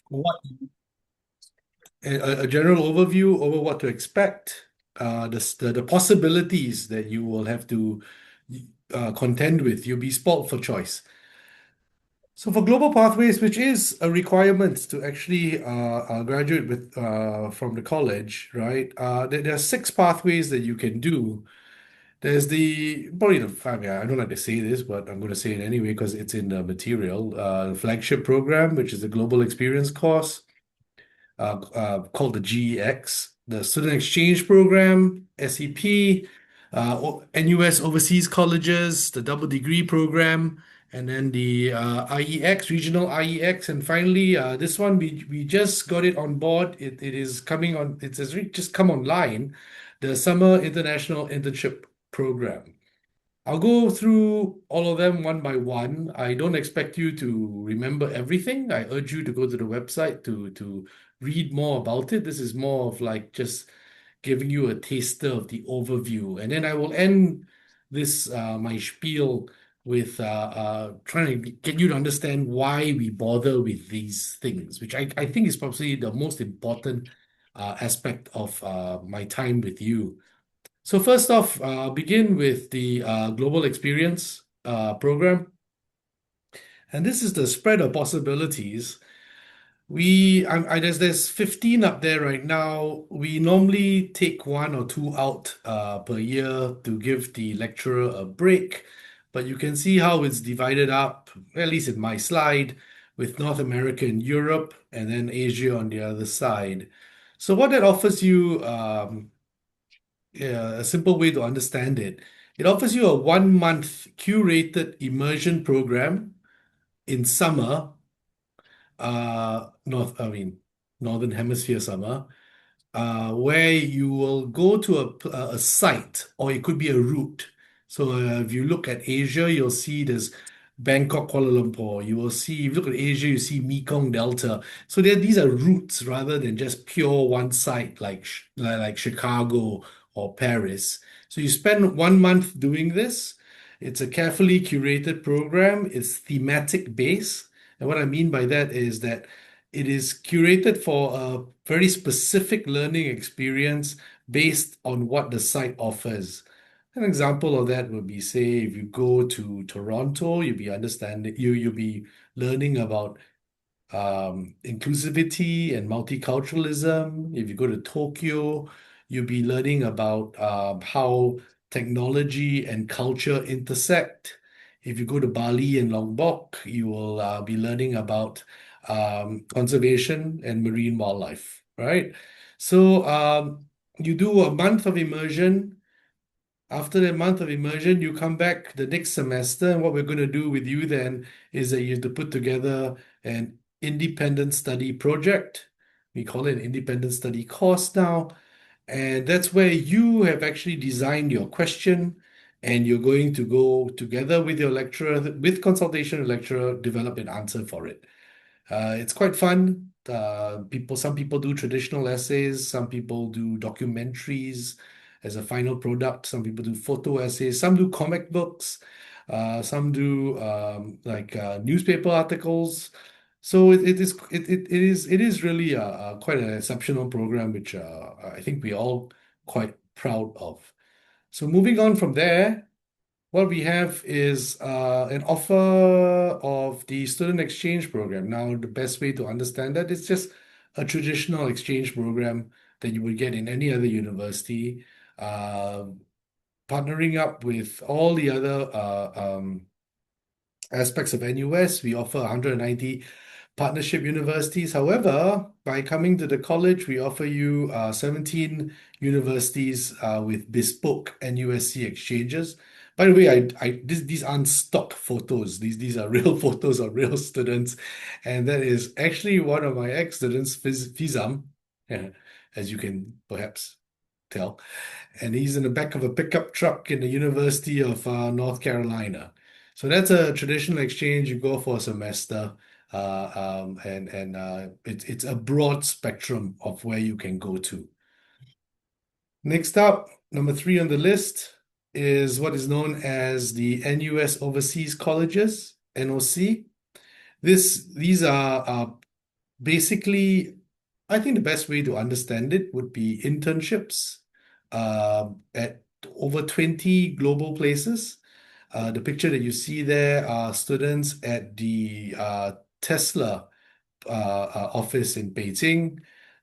what a general overview over what to expect, the possibilities that you will have to contend with. You'll be spoiled for choice. So for global pathways, which is a requirement to actually graduate with from the college, right? There are six pathways that you can do. There's the probably the five. Yeah, I don't like to say this, but I'm going to say it anyway because it's in the material. The flagship program, which is the Global Experience course, called the GEX, the Student Exchange Program, SEP, NUS Overseas Colleges, the Double Degree Program, and then the IEX, Regional IEX, and finally this one we just got it on board. It is coming on. It has just come online, the Summer International Internship Program. I'll go through all of them one by one. I don't expect you to remember everything. I urge you to go to the website to read more about it. This is more of like just giving you a taster of the overview. And then I will end this my spiel with trying to get you to understand why we bother with these things, which I think is probably the most important aspect of my time with you. So first off, begin with the Global Experience program. And this is the spread of possibilities. There's 15 up there right now. We normally take one or two out per year to give the lecturer a break, but you can see how it's divided up, at least in my slide, with North America and Europe, and then Asia on the other side. So what that offers you, a simple way to understand it, it offers you a 1 month curated immersion program in summer, I mean, Northern Hemisphere summer, where you will go to a site, or it could be a route. So if you look at Asia, you'll see there's Bangkok, Kuala Lumpur. You will see, if you look at Asia, you see Mekong Delta. So these are routes rather than just pure one site like like Chicago or Paris. So you spend 1 month doing this. It's a carefully curated program. It's thematic based. And what I mean by that is that it is curated for a very specific learning experience based on what the site offers. An example of that would be, say, if you go to Toronto, you'll be learning about inclusivity and multiculturalism. If you go to Tokyo, you'll be learning about how technology and culture intersect. If you go to Bali and Lombok, you will be learning about conservation and marine wildlife, right? So you do a month of immersion. After that month of immersion, you come back the next semester, and what we're going to do with you then is that you have to put together an independent study project. We call it an independent study course now. And that's where you have actually designed your question, and you're going to go together with your lecturer, with consultation with lecturer, develop an answer for it. It's quite fun. Some people do traditional essays, some people do documentaries as a final product, some people do photo essays, some do comic books, some do newspaper articles. So it is really quite an exceptional program, which I think we're all quite proud of. So moving on from there. What we have is an offer of the student exchange program. Now, the best way to understand that is just a traditional exchange program that you would get in any other university, uh, partnering up with all the other aspects of NUS. We offer 190 partnership universities. However, by coming to the college, we offer you 17 universities with bespoke NUSC exchanges. By the way, these aren't stock photos. These are real photos of real students, and that is actually one of my ex-students, Fizam, yeah, as you can perhaps tell, and he's in the back of a pickup truck in the University of North Carolina. So that's a traditional exchange. You go for a semester, and it's a broad spectrum of where you can go to. Next up, number three on the list is what is known as the NUS Overseas Colleges, NOC. These are Basically, I think the best way to understand it would be internships at over 20 global places. The picture that you see there are students at the Tesla office in Beijing,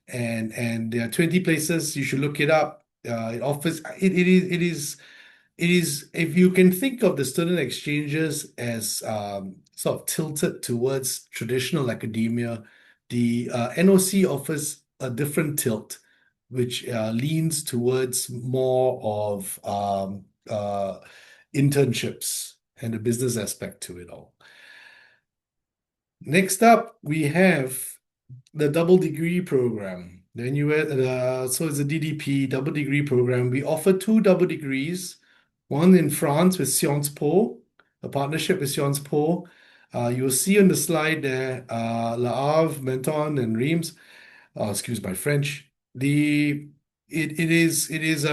and there are 20 places. You should look it up. It offers it is if you can think of the student exchanges as sort of tilted towards traditional academia, the NOC offers a different tilt, which leans towards more of internships and the business aspect to it all. Next up, we have the double degree program. Then so it's a DDP double degree program. We offer two double degrees, one in France with Sciences Po, a partnership with Sciences Po. You'll see on the slide there, Le Havre, Menton, and Reims. Excuse my French. It is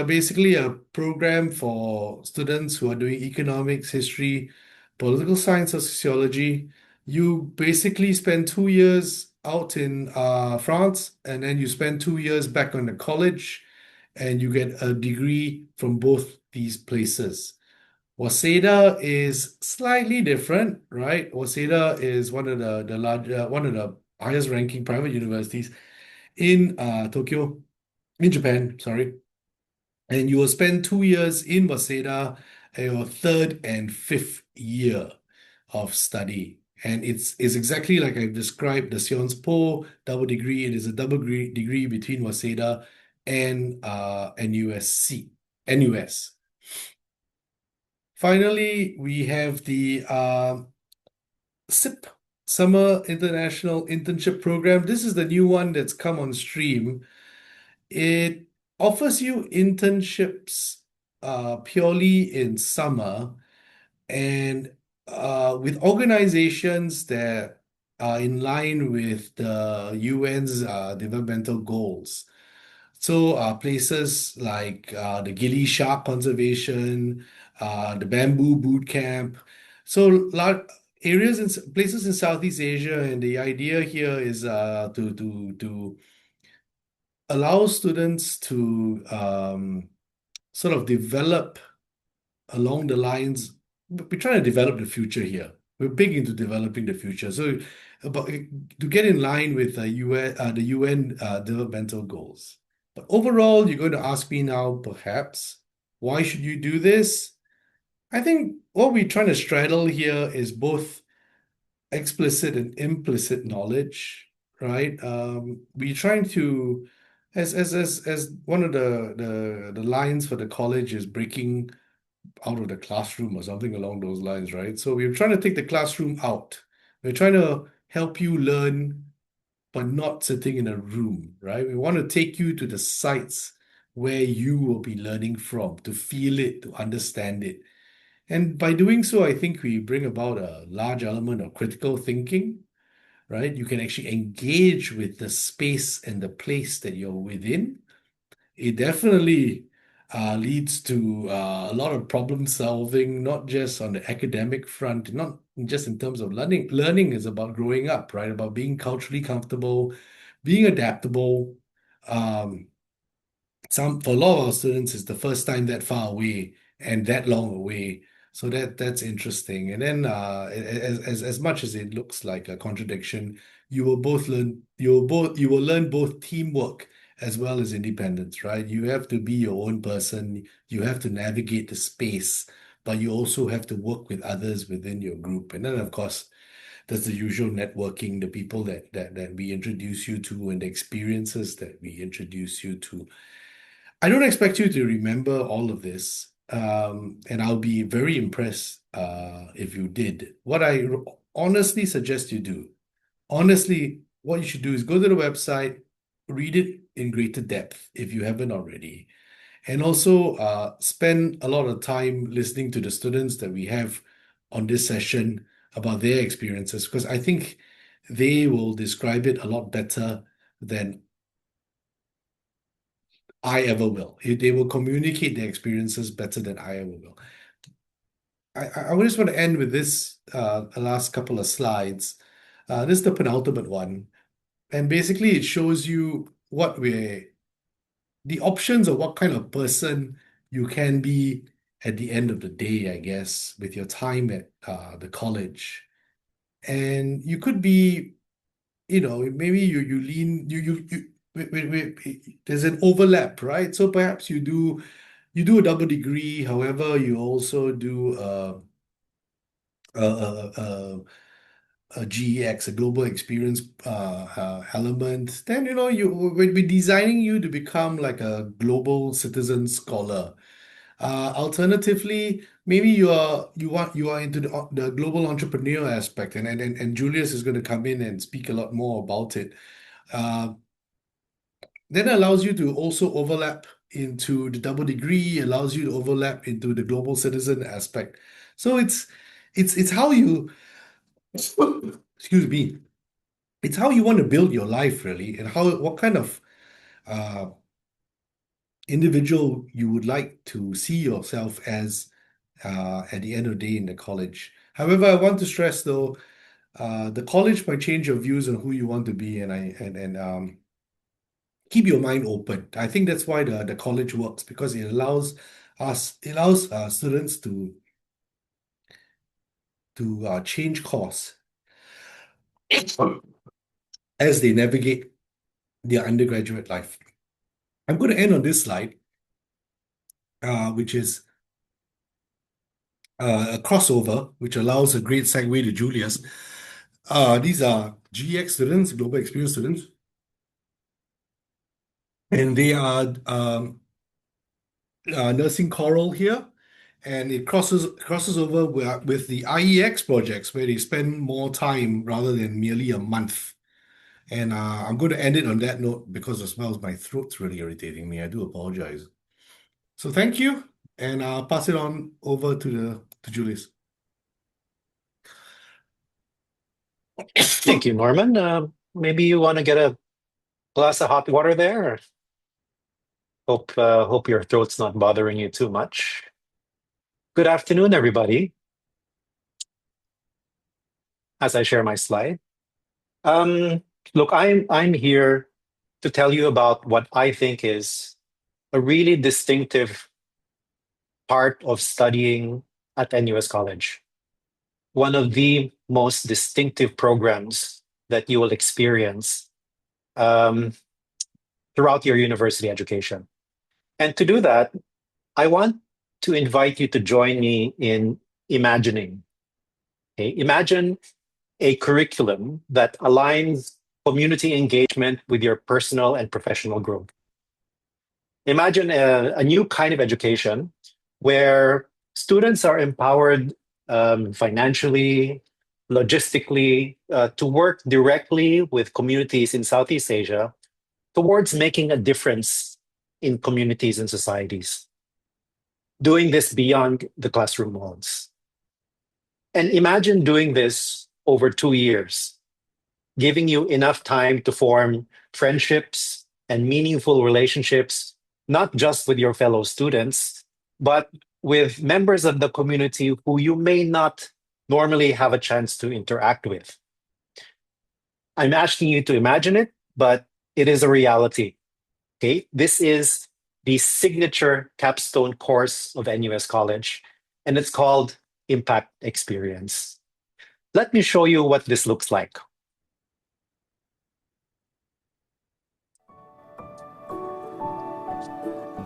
basically a program for students who are doing economics, history, political science, or sociology. You basically spend 2 years out in France, and then you spend 2 years back on the college, and you get a degree from both these places. Waseda is slightly different, right? Waseda is one of the highest ranking private universities in Tokyo, in Japan, sorry. And you will spend 2 years in Waseda at your third and fifth year of study. And it's exactly like I've described the Sciences Po double degree. It is a double degree between Waseda and NUS. Finally, we have the SIP, Summer International Internship Program. This is the new one that's come on stream. It offers you internships purely in summer and with organizations that are in line with the UN's developmental goals. So places like the Gili Shark Conservation, the Bamboo Boot Camp. So large areas and places in Southeast Asia, and the idea here is to allow students to sort of develop along the lines. We're trying to develop the future here. We're big into developing the future. So about to get in line with the UN developmental goals. But overall, you're going to ask me now, perhaps, why should you do this? I think what we're trying to straddle here is both explicit and implicit knowledge, right? We're trying to, as one of the lines for the college is breaking out of the classroom or something along those lines, right? So we're trying to take the classroom out. We're trying to help you learn, but not sitting in a room, right? We want to take you to the sites where you will be learning from, to feel it, to understand it. And by doing so, I think we bring about a large element of critical thinking, right? You can actually engage with the space and the place that you're within. It definitely leads to a lot of problem solving, not just on the academic front, not just in terms of learning. Learning is about growing up, right? About being culturally comfortable, being adaptable. Um, for a lot of our students, it's the first time that far away and that long away. So that's interesting. And then as much as it looks like a contradiction, you will learn both teamwork as well as independence, right? You have to be your own person, you have to navigate the space, but you also have to work with others within your group. And then of course, there's the usual networking, the people that we introduce you to and the experiences that we introduce you to. I don't expect you to remember all of this, and I'll be very impressed if you did. What I honestly suggest you do, honestly, what you should do is go to the website, read it in greater depth if you haven't already, and also spend a lot of time listening to the students that we have on this session about their experiences, because I think they will describe it a lot better than I ever will. They will communicate their experiences better than I ever will. I just want to end with this last couple of slides. This is the penultimate one. And basically, it shows you the options of what kind of person you can be at the end of the day, I guess, with your time at the college. And you could be, maybe you lean there's an overlap, right? So perhaps you do a double degree, however, you also do a, a GEX, a global experience element. Then we're designing you to become like a global citizen scholar. Alternatively, maybe you are into the global entrepreneur aspect, and Julius is going to come in and speak a lot more about it. Uh, then it allows you to also overlap into the double degree, allows you to overlap into the global citizen aspect. So it's how you excuse me, it's how you want to build your life really, and what kind of uh, individual you would like to see yourself as at the end of the day in the college. However, I want to stress though, the college might change your views on who you want to be, and keep your mind open. I think that's why the college works, because it allows students to change course as they navigate their undergraduate life. I'm going to end on this slide, which is a crossover, which allows a great segue to Julius. These are GX students, global experience students, and they are nursing choral here, and it crosses over with the IEX projects where they spend more time rather than merely a month. And I'm going to end it on that note because as well as my throat's really irritating me. I do apologize. So thank you, and I'll pass it on over to Julius. Thank you, Norman. Maybe you want to get a glass of hot water there. Hope your throat's not bothering you too much. Good afternoon, everybody. As I share my slide, look, I'm here to tell you about what I think is a really distinctive part of studying at NUS College. One of the most distinctive programs that you will experience um, throughout your university education. And to do that, I want to invite you to join me in imagining. Okay? Imagine a curriculum that aligns community engagement with your personal and professional growth. Imagine a new kind of education where students are empowered financially, logistically, to work directly with communities in Southeast Asia towards making a difference in communities and societies, doing this beyond the classroom walls. And imagine doing this over 2 years, giving you enough time to form friendships and meaningful relationships, not just with your fellow students, but with members of the community who you may not normally have a chance to interact with. I'm asking you to imagine it, but it is a reality. Okay, this is the signature capstone course of NUS College, and it's called Impact Experience. Let me show you what this looks like.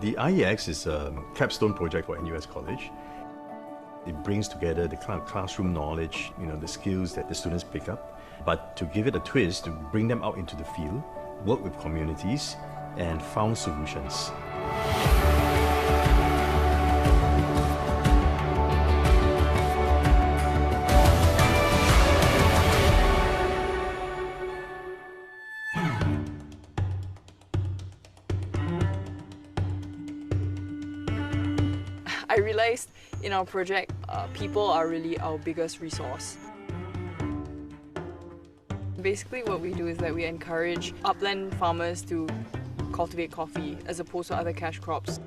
The IEX is a capstone project for NUS College. It brings together the kind of classroom knowledge, the skills that the students pick up, but to give it a twist, to bring them out into the field, work with communities, and found solutions. I realized in our project, people are really our biggest resource. Basically what we do is that we encourage upland farmers to cultivate coffee as opposed to other cash crops.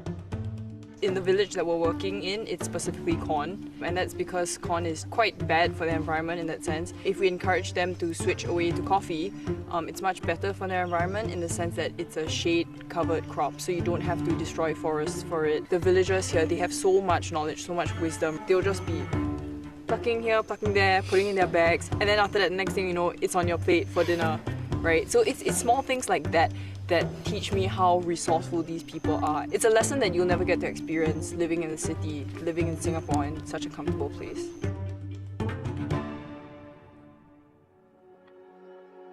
In the village that we're working in, it's specifically corn, and that's because corn is quite bad for the environment in that sense. If we encourage them to switch away to coffee, it's much better for their environment in the sense that it's a shade-covered crop, so you don't have to destroy forests for it. The villagers here, they have so much knowledge, so much wisdom. They'll just be plucking here, plucking there, putting in their bags, and then after that, the next thing you know, it's on your plate for dinner, right? So it's small things like that that teach me how resourceful these people are. It's a lesson that you'll never get to experience living in the city, living in Singapore in such a comfortable place.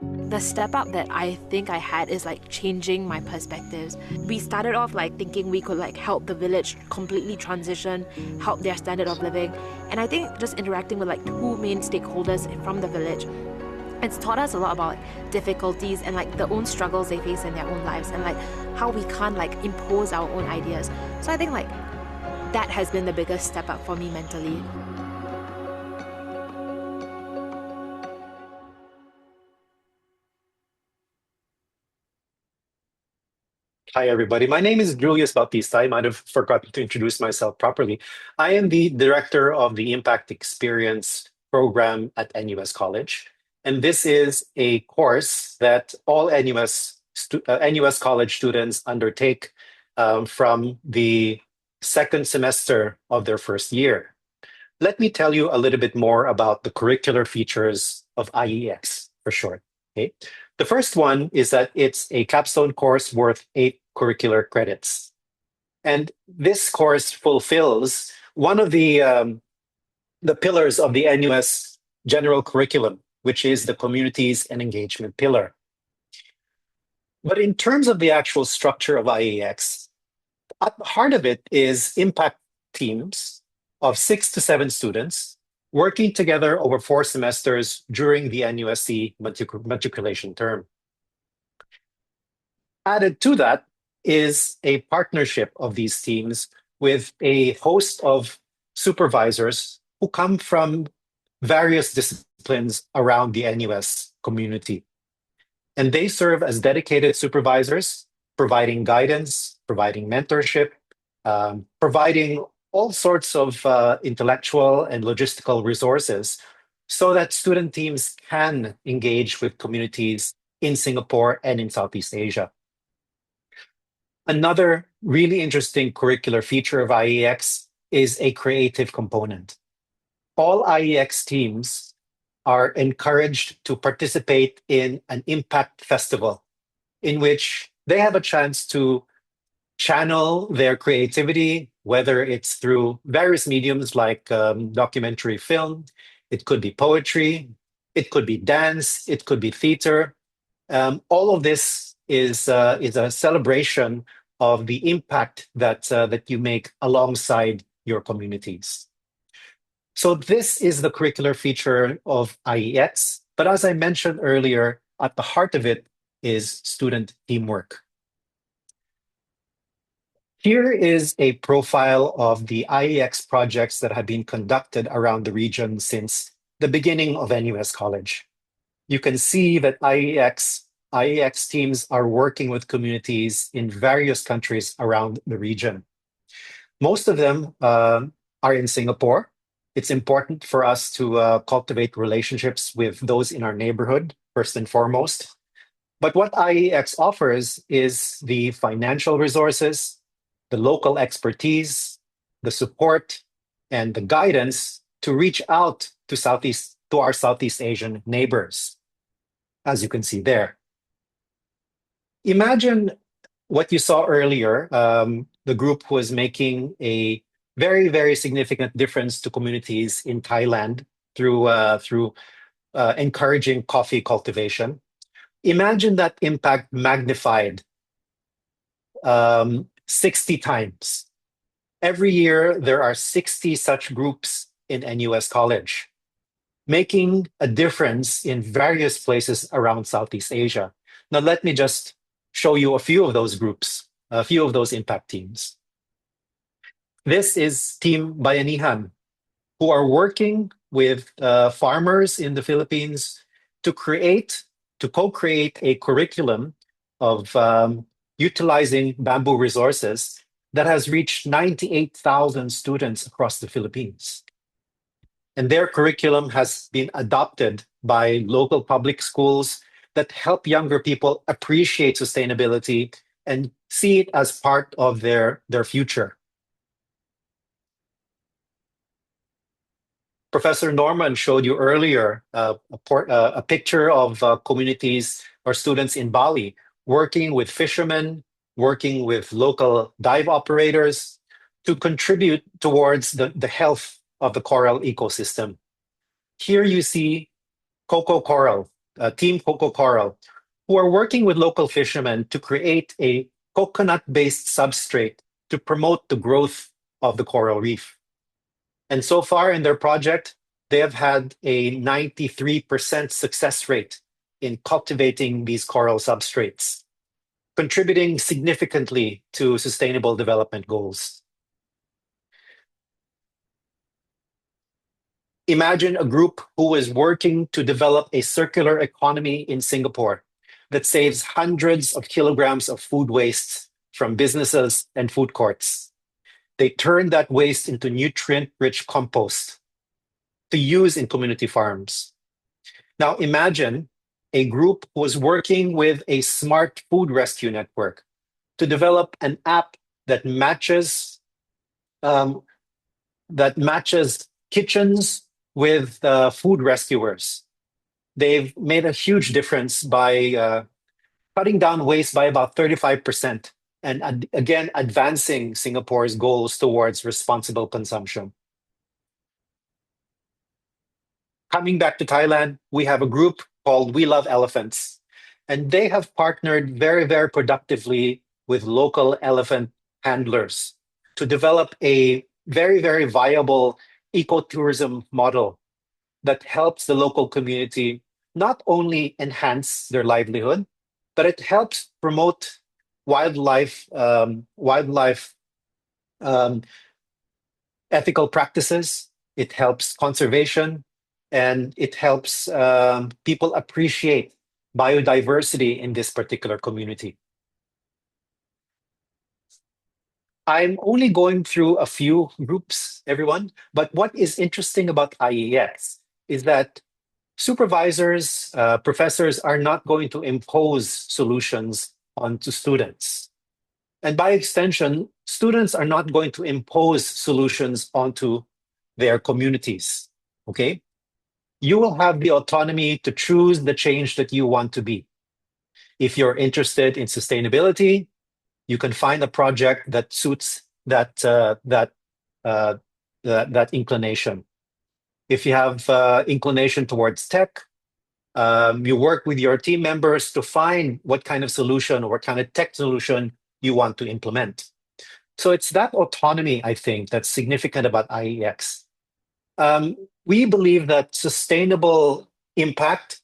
The step up that I think I had is like changing my perspectives. We started off like thinking we could like help the village completely transition, help their standard of living. And I think just interacting with like two main stakeholders from the village, it's taught us a lot about like difficulties and like the own struggles they face in their own lives and like how we can't like impose our own ideas. So I think like that has been the biggest step up for me mentally. Hi, everybody. My name is Julius Bautista. I might have forgotten to introduce myself properly. I am the director of the Impact Experience program at NUS College. And this is a course that all NUS College students undertake from the second semester of their first year. Let me tell you a little bit more about the curricular features of IEX for short. Okay. The first one is that it's a capstone course worth 8 curricular credits. And this course fulfills one of the pillars of the NUS general curriculum, which is the communities and engagement pillar. But in terms of the actual structure of IEX, at the heart of it is impact teams of 6 to 7 students working together over 4 semesters during the NUSC matriculation term. Added to that is a partnership of these teams with a host of supervisors who come from various disciplines around the NUS community. And they serve as dedicated supervisors, providing guidance, providing mentorship, providing all sorts of intellectual and logistical resources so that student teams can engage with communities in Singapore and in Southeast Asia. Another really interesting curricular feature of IEX is a creative component. All IEX teams are encouraged to participate in an impact festival in which they have a chance to channel their creativity, whether it's through various mediums like documentary film, it could be poetry, it could be dance, it could be theater. All of this is a celebration of the impact that you make alongside your communities. So this is the curricular feature of IEX, but as I mentioned earlier, at the heart of it is student teamwork. Here is a profile of the IEX projects that have been conducted around the region since the beginning of NUS College. You can see that IEX teams are working with communities in various countries around the region. Most of them are in Singapore. It's important for us to cultivate relationships with those in our neighborhood, first and foremost. But what IEX offers is the financial resources, the local expertise, the support, and the guidance to reach out to our Southeast Asian neighbors, as you can see there. Imagine what you saw earlier. The group was making a very, very significant difference to communities in Thailand through encouraging coffee cultivation. Imagine that impact magnified 60 times. Every year, there are 60 such groups in NUS College, making a difference in various places around Southeast Asia. Now, let me just show you a few of those groups, a few of those impact teams. This is Team Bayanihan, who are working with farmers in the Philippines to co-create a curriculum of utilizing bamboo resources that has reached 98,000 students across the Philippines. And their curriculum has been adopted by local public schools that help younger people appreciate sustainability and see it as part of their future. Professor Norman showed you earlier a picture of communities or students in Bali working with fishermen, working with local dive operators to contribute towards the health of the coral ecosystem. Here you see Coco Coral, Team Coco Coral, who are working with local fishermen to create a coconut-based substrate to promote the growth of the coral reef. And so far in their project, they have had a 93% success rate in cultivating these coral substrates, contributing significantly to sustainable development goals. Imagine a group who is working to develop a circular economy in Singapore that saves hundreds of kilograms of food waste from businesses and food courts. They turn that waste into nutrient-rich compost to use in community farms. Now imagine a group who is working with a smart food rescue network to develop an app that matches kitchens with food rescuers. They've made a huge difference by cutting down waste by about 35%, and again, advancing Singapore's goals towards responsible consumption. Coming back to Thailand, we have a group called We Love Elephants, and they have partnered very, very productively with local elephant handlers to develop a very, very viable ecotourism model that helps the local community not only enhance their livelihood, but it helps promote wildlife ethical practices. It helps conservation, and it helps people appreciate biodiversity in this particular community. I'm only going through a few groups, everyone, but what is interesting about IEX is that supervisors, professors are not going to impose solutions onto students. And by extension, students are not going to impose solutions onto their communities, okay? You will have the autonomy to choose the change that you want to be. If you're interested in sustainability, you can find a project that suits that inclination. If you have inclination towards tech, you work with your team members to find what kind of solution or what kind of tech solution you want to implement. So it's that autonomy, I think, that's significant about IEX. We believe that sustainable impact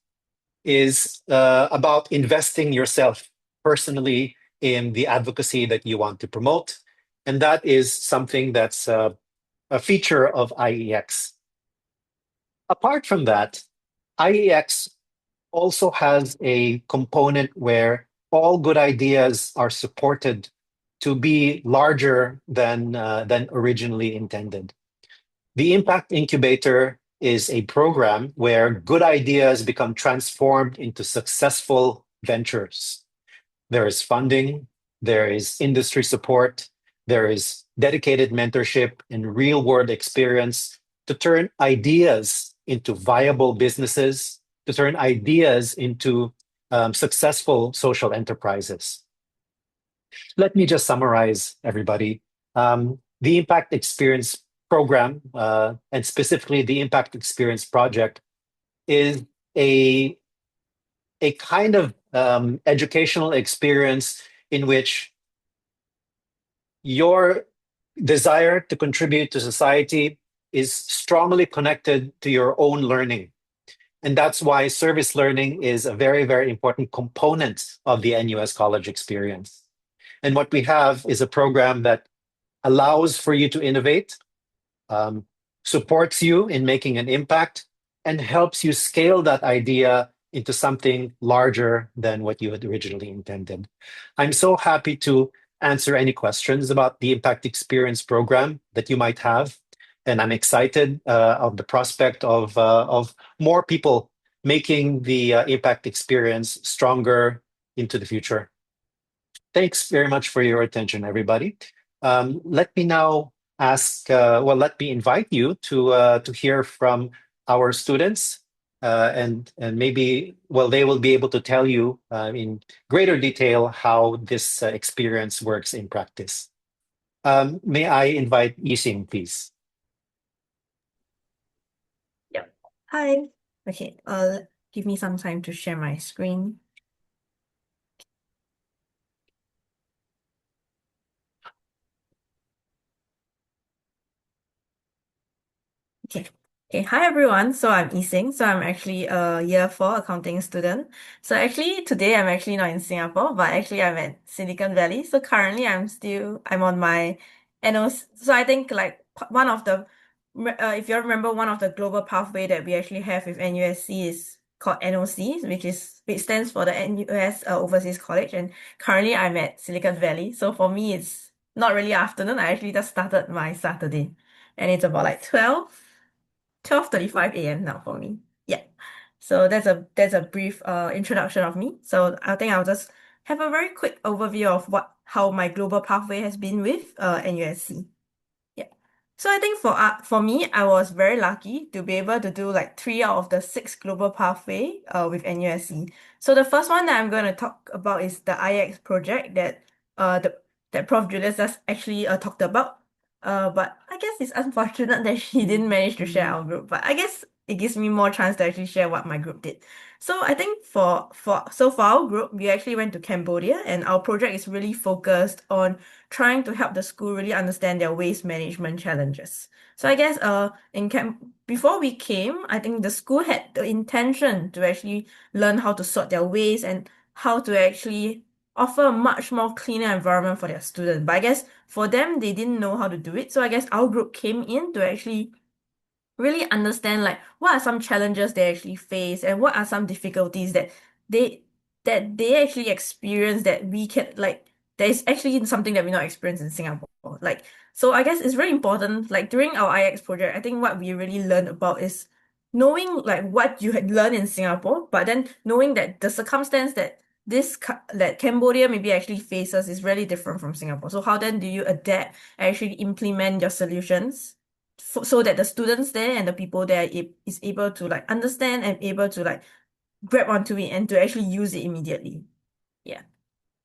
is about investing yourself personally in the advocacy that you want to promote. And that is something that's a feature of IEX. Apart from that, IEX also has a component where all good ideas are supported to be larger than originally intended. The Impact Incubator is a program where good ideas become transformed into successful ventures. There is funding, there is industry support, there is dedicated mentorship and real-world experience to turn ideas into viable businesses, to turn ideas into successful social enterprises. Let me just summarize, everybody. The Impact Experience program, and specifically the Impact Experience project, is a kind of educational experience in which your desire to contribute to society is strongly connected to your own learning. And that's why service learning is a very, very important component of the NUS College experience. And what we have is a program that allows for you to innovate, supports you in making an impact, and helps you scale that idea into something larger than what you had originally intended. I'm so happy to answer any questions about the Impact Experience program that you might have. And I'm excited of the prospect of more people making the Impact Experience stronger into the future. Thanks very much for your attention, everybody. Let me now let me invite you to hear from our students, and maybe they will be able to tell you in greater detail how this experience works in practice. May I invite Yixing, please? Yep. Hi. Okay. Give me some time to share my screen. Okay. Okay. Hi everyone. So I'm Yixing. So I'm actually a year 4 accounting student. So actually today I'm actually not in Singapore, but actually I'm at Silicon Valley. So currently I'm on my NOC. So I think like one of the if you remember, one of the global pathway that we actually have with NUSC is called NOC, which stands for the NUS Overseas College. And currently I'm at Silicon Valley. So for me it's not really afternoon. I actually just started my Saturday, and it's about like 12:35 a.m. now for me. Yeah. So that's a brief introduction of me. So I think I'll just have a very quick overview of how my global pathway has been with NUSC. Yeah. So I think for me, I was very lucky to be able to do like 3 out of the 6 global pathway with NUSC. So the first one that I'm going to talk about is the IX project that Prof Julius just actually talked about. But I guess it's unfortunate that she didn't manage to share our group. But I guess it gives me more chance to actually share what my group did. So I think for our group, we actually went to Cambodia, and our project is really focused on trying to help the school really understand their waste management challenges. So I guess before we came, I think the school had the intention to actually learn how to sort their waste and how to actually offer a much more cleaner environment for their students. But I guess for them, they didn't know how to do it. So I guess our group came in to actually really understand like what are some challenges they actually face and what are some difficulties that they actually experience that we can like there's actually something that we not experience in Singapore. Like, so I guess it's very important, like during our IX project, I think what we really learned about is knowing like what you had learned in Singapore, but then knowing that the circumstance that Cambodia maybe actually faces is really different from Singapore. So how then do you adapt and actually implement your solutions so that the students there and the people there is able to like understand and able to like grab onto it and to actually use it immediately. Yeah.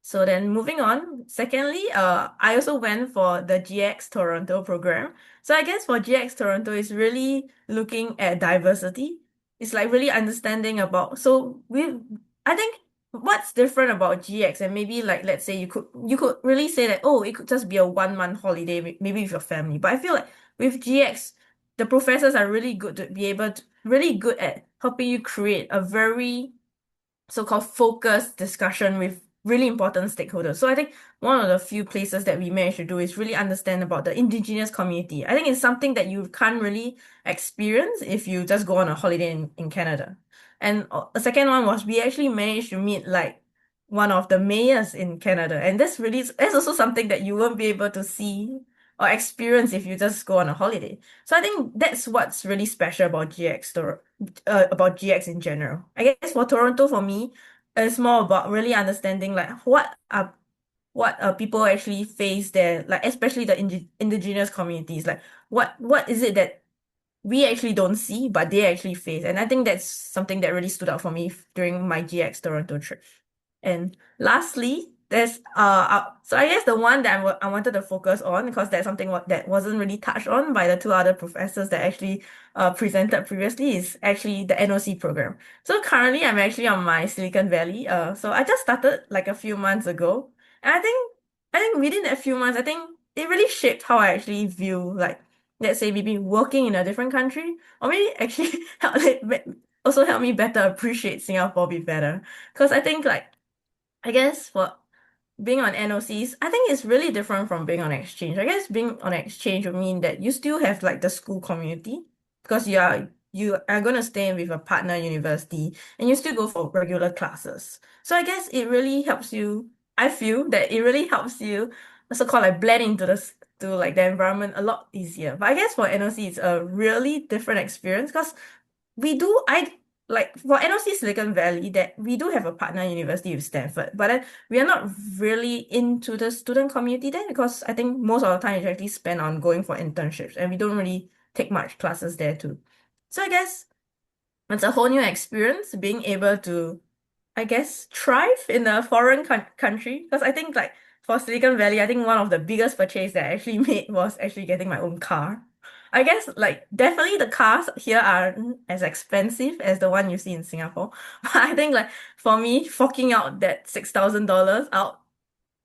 So then moving on, secondly, I also went for the GX Toronto program. So I guess for GX Toronto, it's really looking at diversity. It's like really understanding about, I think what's different about GX, and maybe like, let's say you could really say that, oh, it could just be a 1-month holiday, maybe with your family. But I feel like with GX, the professors are really good at helping you create a very so-called focused discussion with really important stakeholders. So I think one of the few places that we managed to do is really understand about the indigenous community. I think it's something that you can't really experience if you just go on a holiday in Canada. And the second one was we actually managed to meet like one of the mayors in Canada. And that's also something that you won't be able to see or experience if you just go on a holiday. So I think that's what's really special about GX in general. I guess for Toronto, for me, it's more about really understanding like what people actually face there, like especially the indigenous communities. Like what is it that we actually don't see, but they actually face. And I think that's something that really stood out for me during my GX Toronto trip. And lastly, there's so I guess the one that I wanted to focus on, because that's something that wasn't really touched on by the 2 other professors that actually presented previously, is actually the NOC program. So currently I'm actually on my Silicon Valley. So I just started like a few months ago, and I think within that few months, I think it really shaped how I actually view, like, let's say maybe working in a different country, or maybe actually also help me better appreciate Singapore a bit better. Because I think like, I guess for being on NOCs, I think it's really different from being on exchange. I guess being on exchange would mean that you still have like the school community, because you are going to stay with a partner university and you still go for regular classes. So I guess it really helps you I feel that it really helps you so-called like blend into to like the environment a lot easier. But I guess for NOC it's a really different experience because I like for NOC Silicon Valley that we do have a partner university with Stanford, but then we are not really into the student community there because I think most of the time is actually spent on going for internships and we don't really take much classes there too. So I guess it's a whole new experience being able to, I guess, thrive in a foreign country. Because I think like for Silicon Valley, I think one of the biggest purchase that I actually made was actually getting my own car. I guess like definitely the cars here aren't as expensive as the one you see in Singapore. But I think like for me, forking out that $6,000 out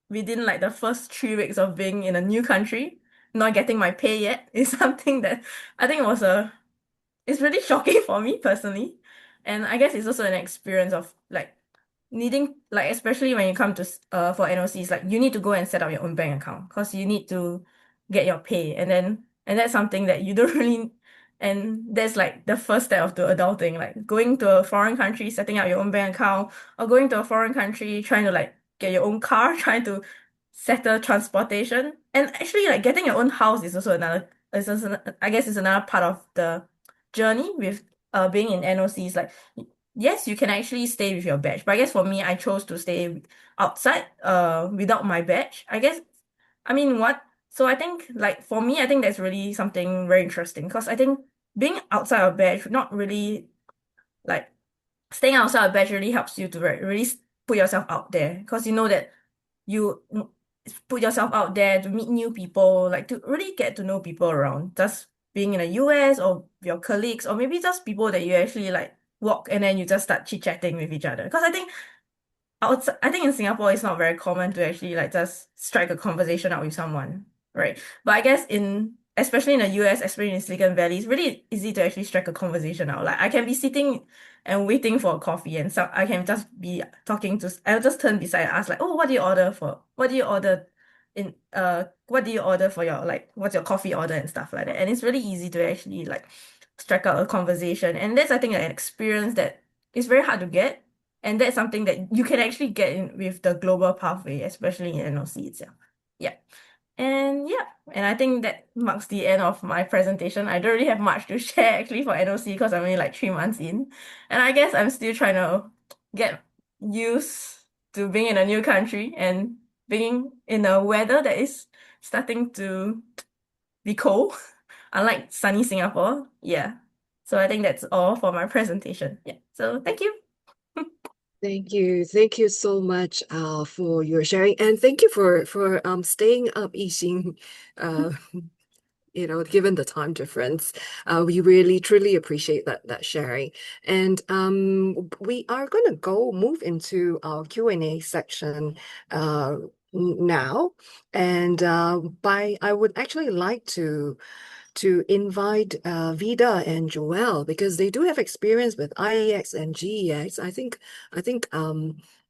within like the first 3 weeks of being in a new country, not getting my pay yet, is something that I think it's really shocking for me personally. And I guess it's also an experience of like needing like especially when you come to for NOCs, like you need to go and set up your own bank account because you need to get your pay and that's something that you don't really and that's like the first step of the adulting, like going to a foreign country, setting up your own bank account, or going to a foreign country trying to like get your own car, trying to settle transportation. And actually like getting your own house is also I guess is another part of the journey with being in NOCs. Like yes, you can actually stay with your badge, but I guess for me, I chose to stay outside without my badge. I guess I mean what so I think like for me, I think that's really something very interesting because I think being outside of badge not really like staying outside of badge really helps you to really put yourself out there because you know that you put yourself out there to meet new people, like to really get to know people around. Just being in the US or your colleagues, or maybe just people that you actually like walk and then you just start chit-chatting with each other. Because I think in Singapore it's not very common to actually like just strike a conversation out with someone, right? But I guess especially in the US, especially in Silicon Valley, it's really easy to actually strike a conversation out. Like I can be sitting and waiting for a coffee and so I can just be I'll just turn beside and ask like, oh, what do you order what do you order for your like what's your coffee order and stuff like that. And it's really easy to actually like strike out a conversation. And that's I think an experience that is very hard to get. And that's something that you can actually get in with the global pathway, especially in NOC itself. Yeah. And I think that marks the end of my presentation. I don't really have much to share actually for NOC because I'm only like 3 months in. And I guess I'm still trying to get used to being in a new country and being in a weather that is starting to be cold, unlike sunny Singapore. Yeah. So I think that's all for my presentation. Yeah. So thank you. Thank you. Thank you so much for your sharing. And thank you for staying up, Yixing, given the time difference. We really truly appreciate that sharing. And we are gonna move into our Q&A section now. And I would actually like to invite Vida and Joelle because they do have experience with IEX and GEX. I think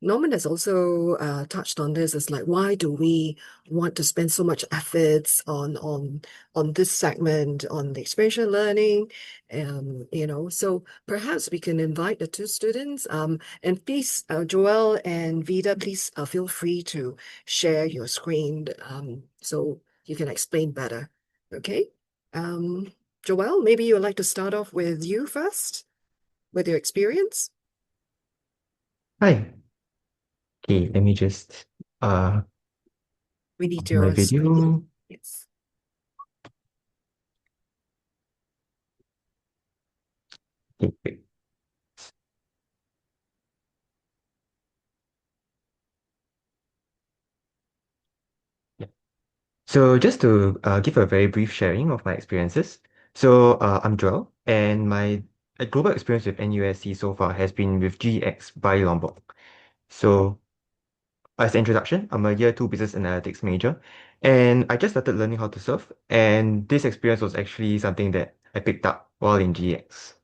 Norman has also touched on this. It's like, why do we want to spend so much efforts on this segment on the experiential learning? So perhaps we can invite the two students. And please, Joelle and Vida, please feel free to share your screen so you can explain better. Okay. Joelle, maybe you would like to start off with you first, with your experience. Hi. Okay, let me just We need my your screen. video. Yes. Okay, great. Yeah. So just to give a very brief sharing of my experiences. So I'm Joel, and my global experience with NUSC so far has been with GX by Lombok. So as an introduction, I'm a year 2 business analytics major, and I just started learning how to surf, and this experience was actually something that I picked up while in GX.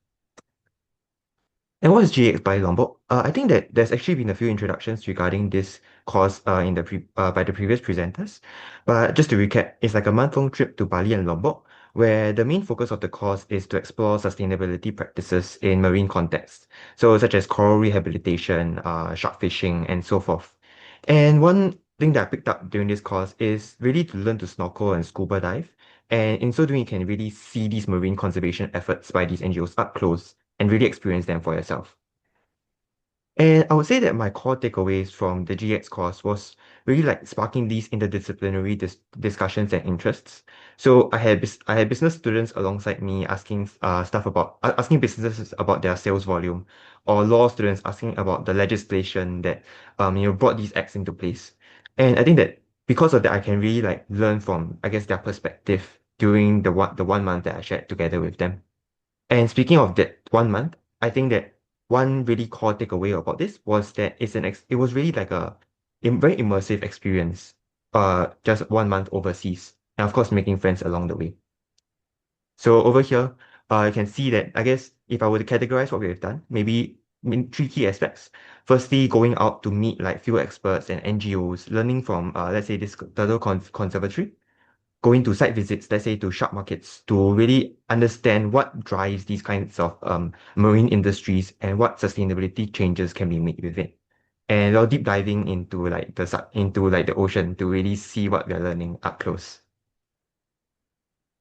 And what is GX by Lombok? I think that there's actually been a few introductions regarding this course by the previous presenters. But just to recap, it's like a month-long trip to Bali and Lombok, where the main focus of the course is to explore sustainability practices in marine contexts, so such as coral rehabilitation, shark fishing, and so forth. And one thing that I picked up during this course is really to learn to snorkel and scuba dive. And in so doing, you can really see these marine conservation efforts by these NGOs up close and really experience them for yourself. And I would say that my core takeaways from the GX course was really like sparking these interdisciplinary discussions and interests. So I had business students alongside me asking asking businesses about their sales volume, or law students asking about the legislation that brought these acts into place. And I think that because of that, I can really like learn from, I guess, their perspective during the 1 month that I shared together with them. And speaking of that 1 month, I think that one really core takeaway about this was that it was really like a very immersive experience. Just 1 month overseas, and of course making friends along the way. So over here, you can see that I guess if I were to categorize what we have done, maybe three key aspects. Firstly, going out to meet like field experts and NGOs, learning from let's say this turtle conservatory, going to site visits, let's say to shark markets, to really understand what drives these kinds of marine industries and what sustainability changes can be made with it. And while deep diving into like the ocean to really see what we're learning up close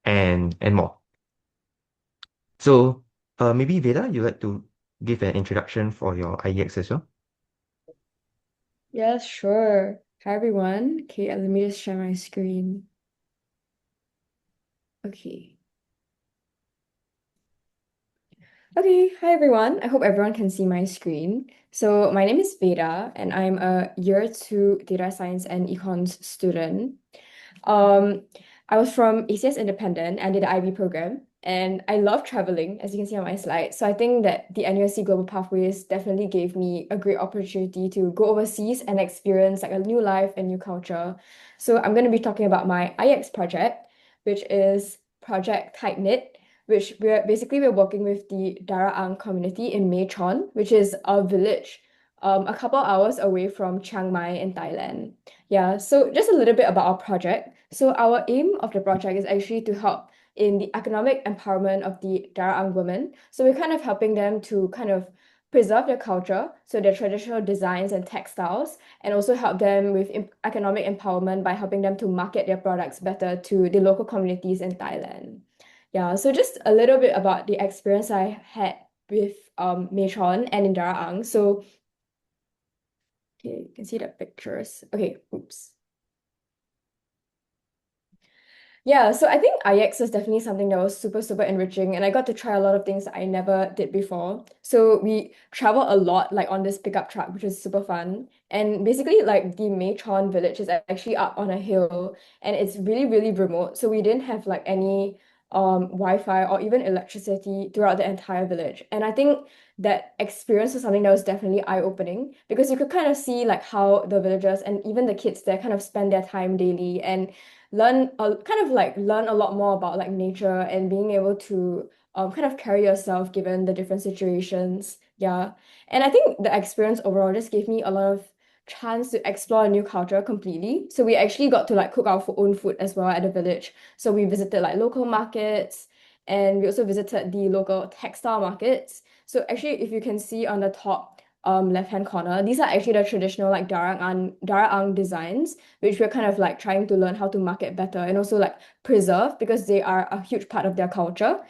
and more. So maybe Veda, you'd like to give an introduction for your IEX as well? Yeah, sure. Hi, everyone. Okay, let me just share my screen. Okay. Okay, hi everyone. I hope everyone can see my screen. So my name is Veda, and I'm a year 2 data science and econs student. I was from ACS Independent and did the IB program, and I love traveling, as you can see on my slide. So I think that the NUSC Global Pathways definitely gave me a great opportunity to go overseas and experience like a new life and new culture. So I'm going to be talking about my IX project, which is Project Tight Knit, which we're working with the Darahang community in Mechon, which is a village a couple hours away from Chiang Mai in Thailand. Yeah, so just a little bit about our project. So our aim of the project is actually to help in the economic empowerment of the Darahang women. So we're kind of helping them to kind of preserve their culture, so their traditional designs and textiles, and also help them with economic empowerment by helping them to market their products better to the local communities in Thailand. Yeah, so just a little bit about the experience I had with Mechon and in Darahang. So okay, you can see the pictures. Okay, oops. Yeah, so I think IX is definitely something that was super, super enriching, and I got to try a lot of things that I never did before. So we travel a lot, like on this pickup truck, which is super fun. And basically, like the Mechon village is actually up on a hill, and it's really, really remote. So we didn't have like any Wi-Fi or even electricity throughout the entire village. And I think that experience was something that was definitely eye-opening because you could kind of see like how the villagers and even the kids there kind of spend their time daily and learn a lot more about like nature and being able to kind of carry yourself given the different situations. Yeah. And I think the experience overall just gave me a lot of chance to explore a new culture completely. So we actually got to like cook our own food as well at the village. So we visited like local markets and we also visited the local textile markets. So actually, if you can see on the top left-hand corner, these are actually the traditional like Darang designs, which we're kind of like trying to learn how to market better and also like preserve because they are a huge part of their culture.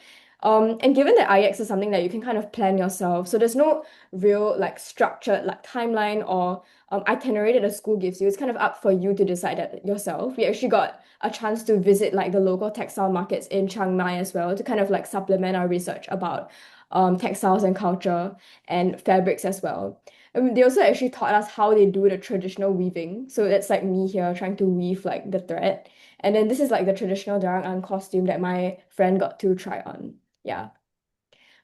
And given that IX is something that you can kind of plan yourself, so there's no real like structured like timeline or itinerary that the school gives you. It's kind of up for you to decide that yourself. We actually got a chance to visit like the local textile markets in Chiang Mai as well to kind of like supplement our research about textiles and culture and fabrics as well. And they also actually taught us how they do the traditional weaving. So that's like me here trying to weave like the thread. And then this is like the traditional Darang costume that my friend got to try on. Yeah.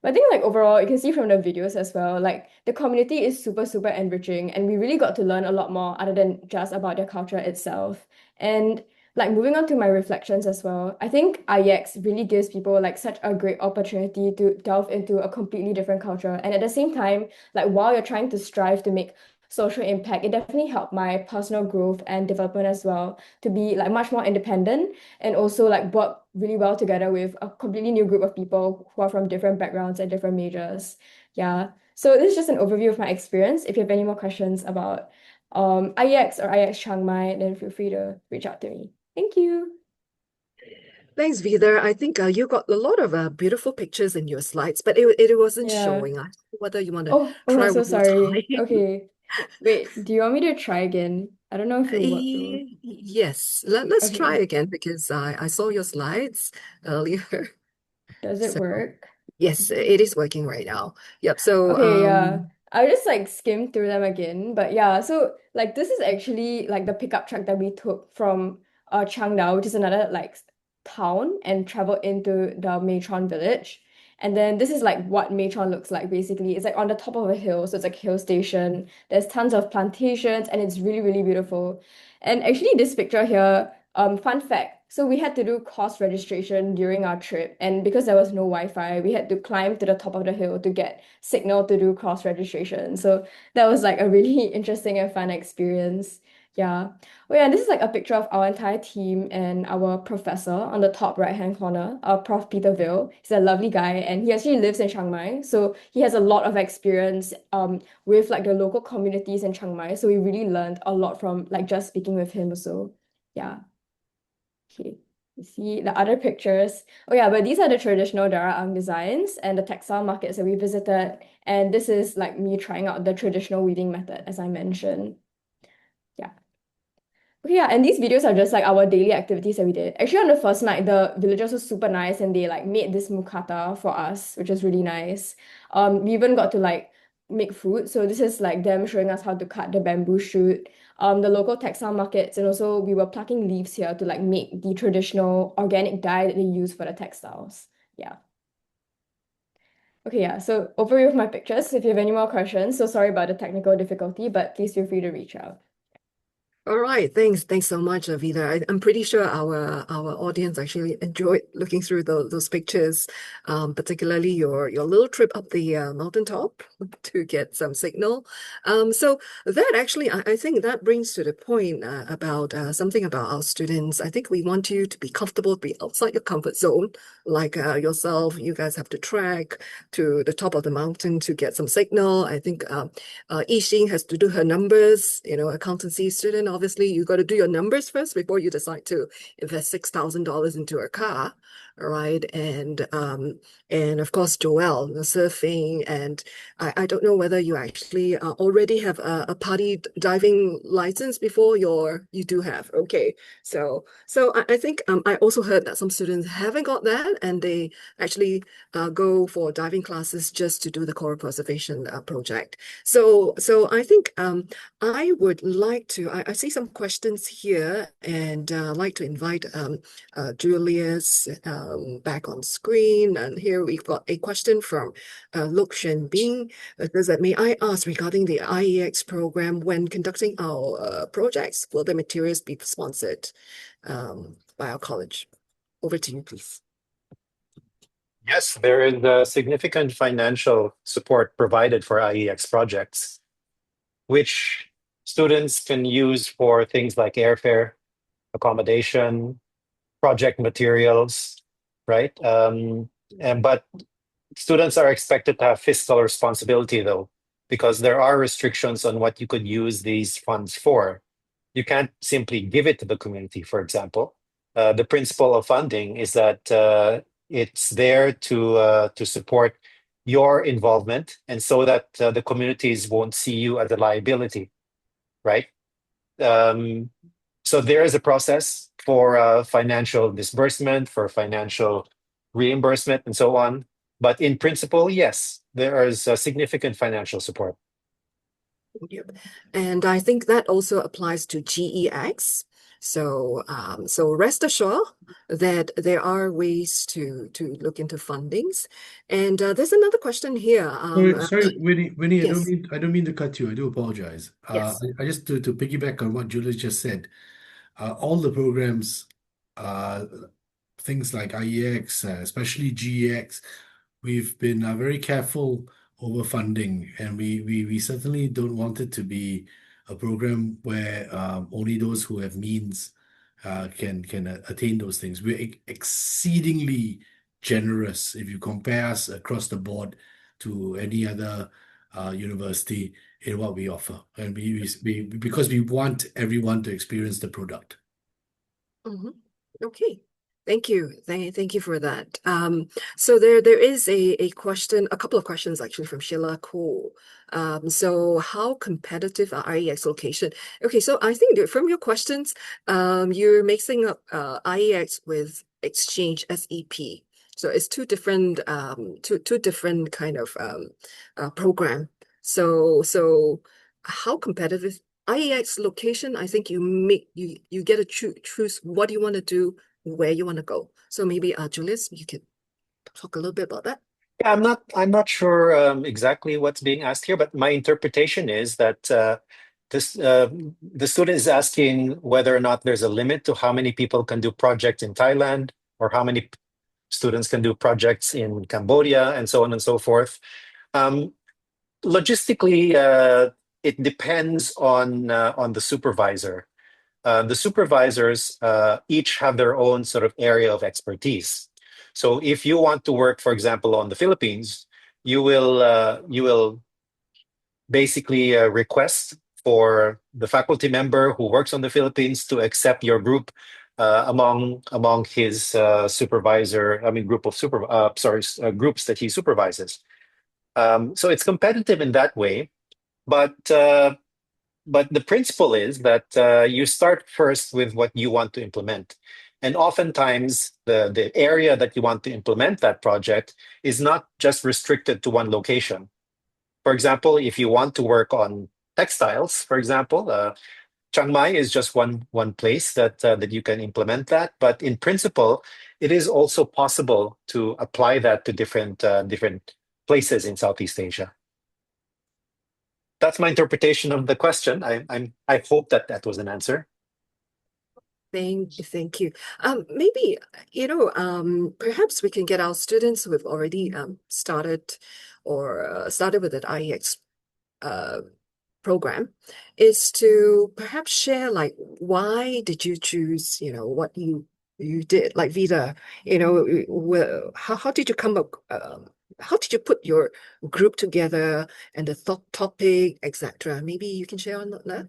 But I think like overall, you can see from the videos as well, like the community is super, super enriching and we really got to learn a lot more other than just about their culture itself. And like moving on to my reflections as well, I think IEX really gives people like such a great opportunity to delve into a completely different culture. And at the same time, like while you're trying to strive to make social impact, it definitely helped my personal growth and development as well to be like much more independent and also like work really well together with a completely new group of people who are from different backgrounds and different majors. Yeah. So this is just an overview of my experience. If you have any more questions about IEX or IEX Chiang Mai, then feel free to reach out to me. Thank you. Thanks, Vida. I think you got a lot of beautiful pictures in your slides, but it wasn't Yeah. showing. I don't know whether you want to Oh, try so one more time. sorry. Okay. Wait, do you want me to try again? I don't know if it'll work though. Yes, let's try Okay. again because I saw your slides earlier. Does it So work? yes, it is working right now. Yep. So Okay, yeah. I just like skimmed through them again. But yeah, so like this is actually like the pickup truck that we took from Changdao, which is another like town, and traveled into the Meitron village. And then this is like what Meitron looks like basically. It's like on the top of a hill, so it's like a hill station. There's tons of plantations and it's really, really beautiful. And actually this picture here, fun fact. So we had to do course registration during our trip, and because there was no Wi-Fi, we had to climb to the top of the hill to get signal to do cross registration. So that was like a really interesting and fun experience. Yeah. Oh yeah, and this is like a picture of our entire team and our professor on the top right hand corner, our Prof. Peterville. He's a lovely guy and he actually lives in Chiang Mai. So he has a lot of experience with like the local communities in Chiang Mai. So we really learned a lot from like just speaking with him also. Yeah. Okay. You see the other pictures. Oh yeah, but these are the traditional Dara designs and the textile markets that we visited. And this is like me trying out the traditional weaving method, as I mentioned. Yeah. Okay, yeah, and these videos are just like our daily activities that we did. Actually, on the first night, the villagers were super nice and they like made this mukata for us, which was really nice. We even got to like make food. So this is like them showing us how to cut the bamboo shoot. The local textile markets, and also we were plucking leaves here to like make the traditional organic dye that they use for the textiles. Yeah. Okay, yeah. So overview of my pictures. If you have any more questions, so sorry about the technical difficulty, but please feel free to reach out. all right, thanks so much, Avida. I'm pretty sure our audience actually enjoyed looking through those pictures, particularly your little trip up the mountaintop to get some signal. So that actually, I think that brings to the point about something about our students. I think we want you to be comfortable, be outside your comfort zone, like yourself. You guys have to trek to the top of the mountain to get some signal. I think Yixing has to do her numbers, accountancy student. Obviously, you got to do your numbers first before you decide to invest $6,000 into a car, right? And of course, Joelle, the surfing, and I don't know whether you actually already have a party diving license before you do have. Okay, so I think I also heard that some students haven't got that, and they actually go for diving classes just to do the coral preservation project. So I think I would like to, I see some questions here and I'd like to invite Julius back on screen. And here we've got a question from Luk Shen Bing. Does that may I ask regarding the IEX program, when conducting our projects, will the materials be sponsored by our college? Over to you, please. Yes, there is significant financial support provided for IEX projects, which students can use for things like airfare, accommodation, project materials, right? But students are expected to have fiscal responsibility, though, because there are restrictions on what you could use these funds for. You can't simply give it to the community, for example. The principle of funding is that it's there to support your involvement, and so that the communities won't see you as a liability, right? So there is a process for financial disbursement, for financial reimbursement, and so on. But in principle, yes, there is significant financial support. Yep. And I think that also applies to GEX. So rest assured that there are ways to look into fundings. And there's another question here. Sorry, Winnie, Yes. I don't mean to cut you. I do apologize. Yes. I just to piggyback on what Julius just said. All the programs, uh, things like IEX, especially GEX, we've been very careful over funding, and we certainly don't want it to be a program where only those who have means can attain those things. We're exceedingly generous if you compare us across the board to any other university in what we offer, and because we want everyone to experience the product. Okay. Thank you. Thank you for that. So there is a question, a couple of questions actually from Sheila Cole. So how competitive are IEX location? Okay, so I think that from your questions, you're mixing up IEX with Exchange SEP. So it's two different kind of program. So how competitive IEX location? I think you get to choose what you want to do, where you want to go. So maybe Julius, you could talk a little bit about that. Yeah, I'm not sure exactly what's being asked here, but my interpretation is that the student is asking whether or not there's a limit to how many people can do projects in Thailand, or how many students can do projects in Cambodia, and so on and so forth. Logistically, it depends on the supervisor. The supervisors each have their own sort of area of expertise. So if you want to work, for example, on the Philippines, you will basically request for the faculty member who works on the Philippines to accept your group among his supervisor. I mean, groups that he supervises. So it's competitive in that way, but the principle is that you start first with what you want to implement. And oftentimes, the area that you want to implement that project is not just restricted to one location. For example, if you want to work on textiles, for example, Chiang Mai is just one place that you can implement that. But in principle, it is also possible to apply that to different places in Southeast Asia. That's my interpretation of the question. I hope that was an answer. Thank you. Maybe perhaps we can get our students who have already started with an IEX program, is to perhaps share like why did you choose what you did, like Vida, how did you come up, how did you put your group together and the topic, etc. Maybe you can share on that.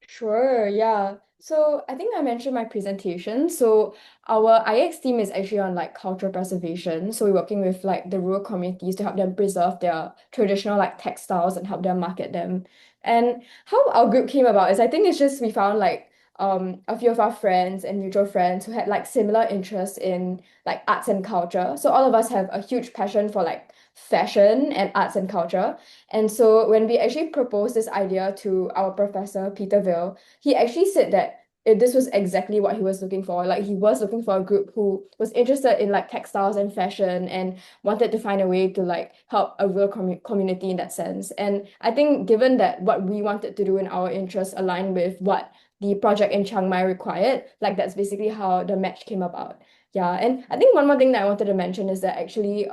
Sure, yeah. So I think I mentioned my presentation. So our IX team is actually on like cultural preservation. So we're working with like the rural communities to help them preserve their traditional like textiles and help them market them. And how our group came about is I think it's just we found like a few of our friends and mutual friends who had like similar interests in like arts and culture. So all of us have a huge passion for like fashion and arts and culture. And so when we actually proposed this idea to our professor, Peterville, he actually said that this was exactly what he was looking for. Like he was looking for a group who was interested in like textiles and fashion and wanted to find a way to like help a rural community in that sense. And I think given that what we wanted to do in our interests aligned with what the project in Chiang Mai required, like that's basically how the match came about. Yeah, and I think one more thing that I wanted to mention is that actually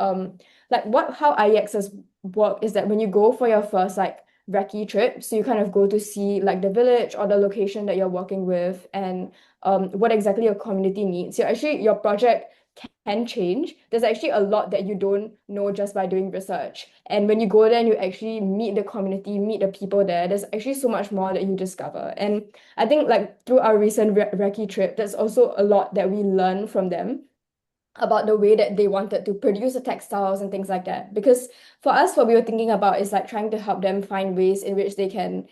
like how IEXs work is that when you go for your first like recce trip, so you kind of go to see like the village or the location that you're working with and what exactly your community needs. Your project can change. There's actually a lot that you don't know just by doing research. And when you go there and you actually meet the community, meet the people there, there's actually so much more that you discover. And I think like through our recent recce trip, there's also a lot that we learn from them about the way that they wanted to produce the textiles and things like that. Because for us, what we were thinking about is like trying to help them find ways in which they can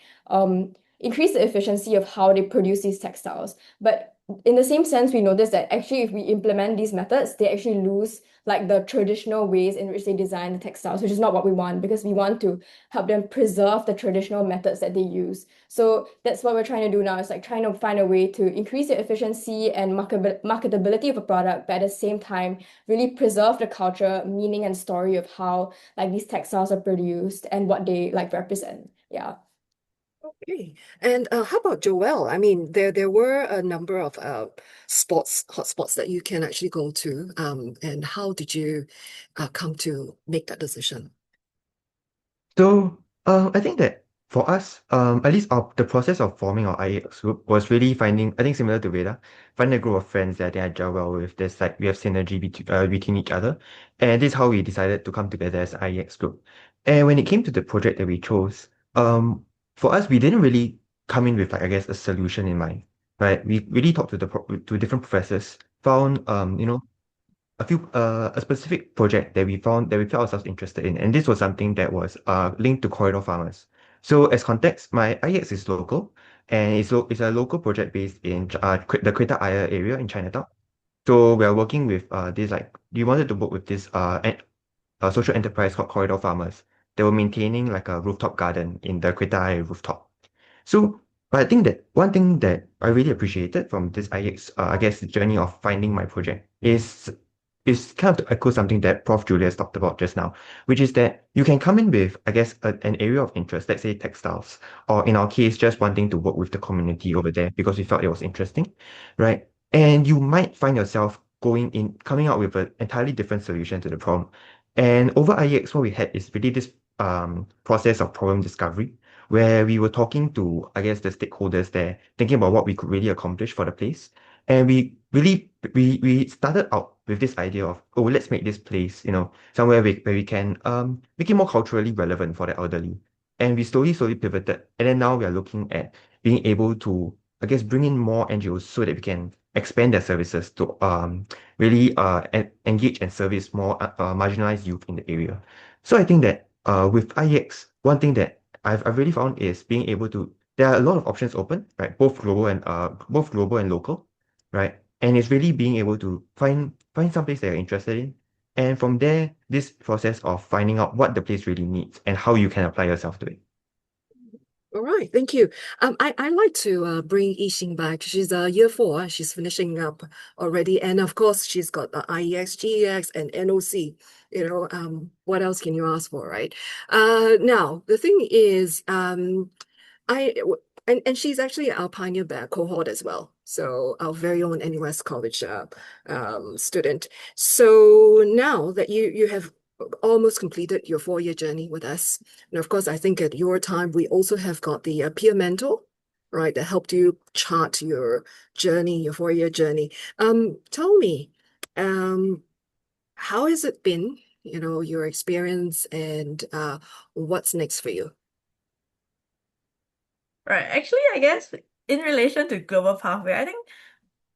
increase the efficiency of how they produce these textiles. But in the same sense, we noticed that actually if we implement these methods, they actually lose like the traditional ways in which they design the textiles, which is not what we want, because we want to help them preserve the traditional methods that they use. So that's what we're trying to do now, is like trying to find a way to increase the efficiency and marketability of a product, but at the same time, really preserve the culture, meaning, and story of how like these textiles are produced and what they like represent. Yeah. Okay. And how about Joelle? I mean, there were a number of hotspots that you can actually go to. And how did you come to make that decision? So I think that for us, at least the process of forming our IEX group was really finding, I think similar to Veda, finding a group of friends that I think I gel well with. There's like we have synergy between each other, and this is how we decided to come together as IEX group. And when it came to the project that we chose, for us we didn't really come in with like I guess a solution in mind, right? We really talked to to different professors, found a specific project that we found that we felt ourselves interested in, and this was something that was linked to corridor farmers. So as context, my IEX is local, and it's a local project based in the Greater Aya area in Chinatown. So we are working with this like we wanted to work with this a social enterprise called Corridor Farmers. They were maintaining like a rooftop garden in the Greater Aya rooftop. So, but I think that one thing that I really appreciated from this IEX, I guess, the journey of finding my project is kind of to echo something that Prof. Julius talked about just now, which is that you can come in with, I guess, an area of interest, let's say textiles, or in our case, just wanting to work with the community over there because we felt it was interesting, right? And you might find yourself coming out with an entirely different solution to the problem. And over IEX, what we had is really this process of problem discovery where we were talking to, I guess, the stakeholders there, thinking about what we could really accomplish for the place. And we started out with this idea of, oh, let's make this place, somewhere where we can make it more culturally relevant for the elderly. And we slowly pivoted. And then now we are looking at being able to, I guess, bring in more NGOs so that we can expand their services to really engage and service more marginalized youth in the area. So I think that with IEX, one thing that I've really found is being able to there are a lot of options open, right? Both global and local, right? And it's really being able to find some place that you're interested in. And from there, this process of finding out what the place really needs and how you can apply yourself to it. All right, thank you. I like to bring Yixing back. She's year 4. She's finishing up already, and of course, she's got IEX, GEX, and NOC. What else can you ask for, right? Now the thing is, and she's actually our pioneer batch cohort as well. So our very own NUS College student. So now that you have almost completed your 4-year journey with us, and of course, I think at your time we also have got the peer mentor, right, that helped you chart your journey, your 4-year journey. Tell me, how has it been? Your experience and what's next for you? Right. Actually, I guess in relation to global pathway, I think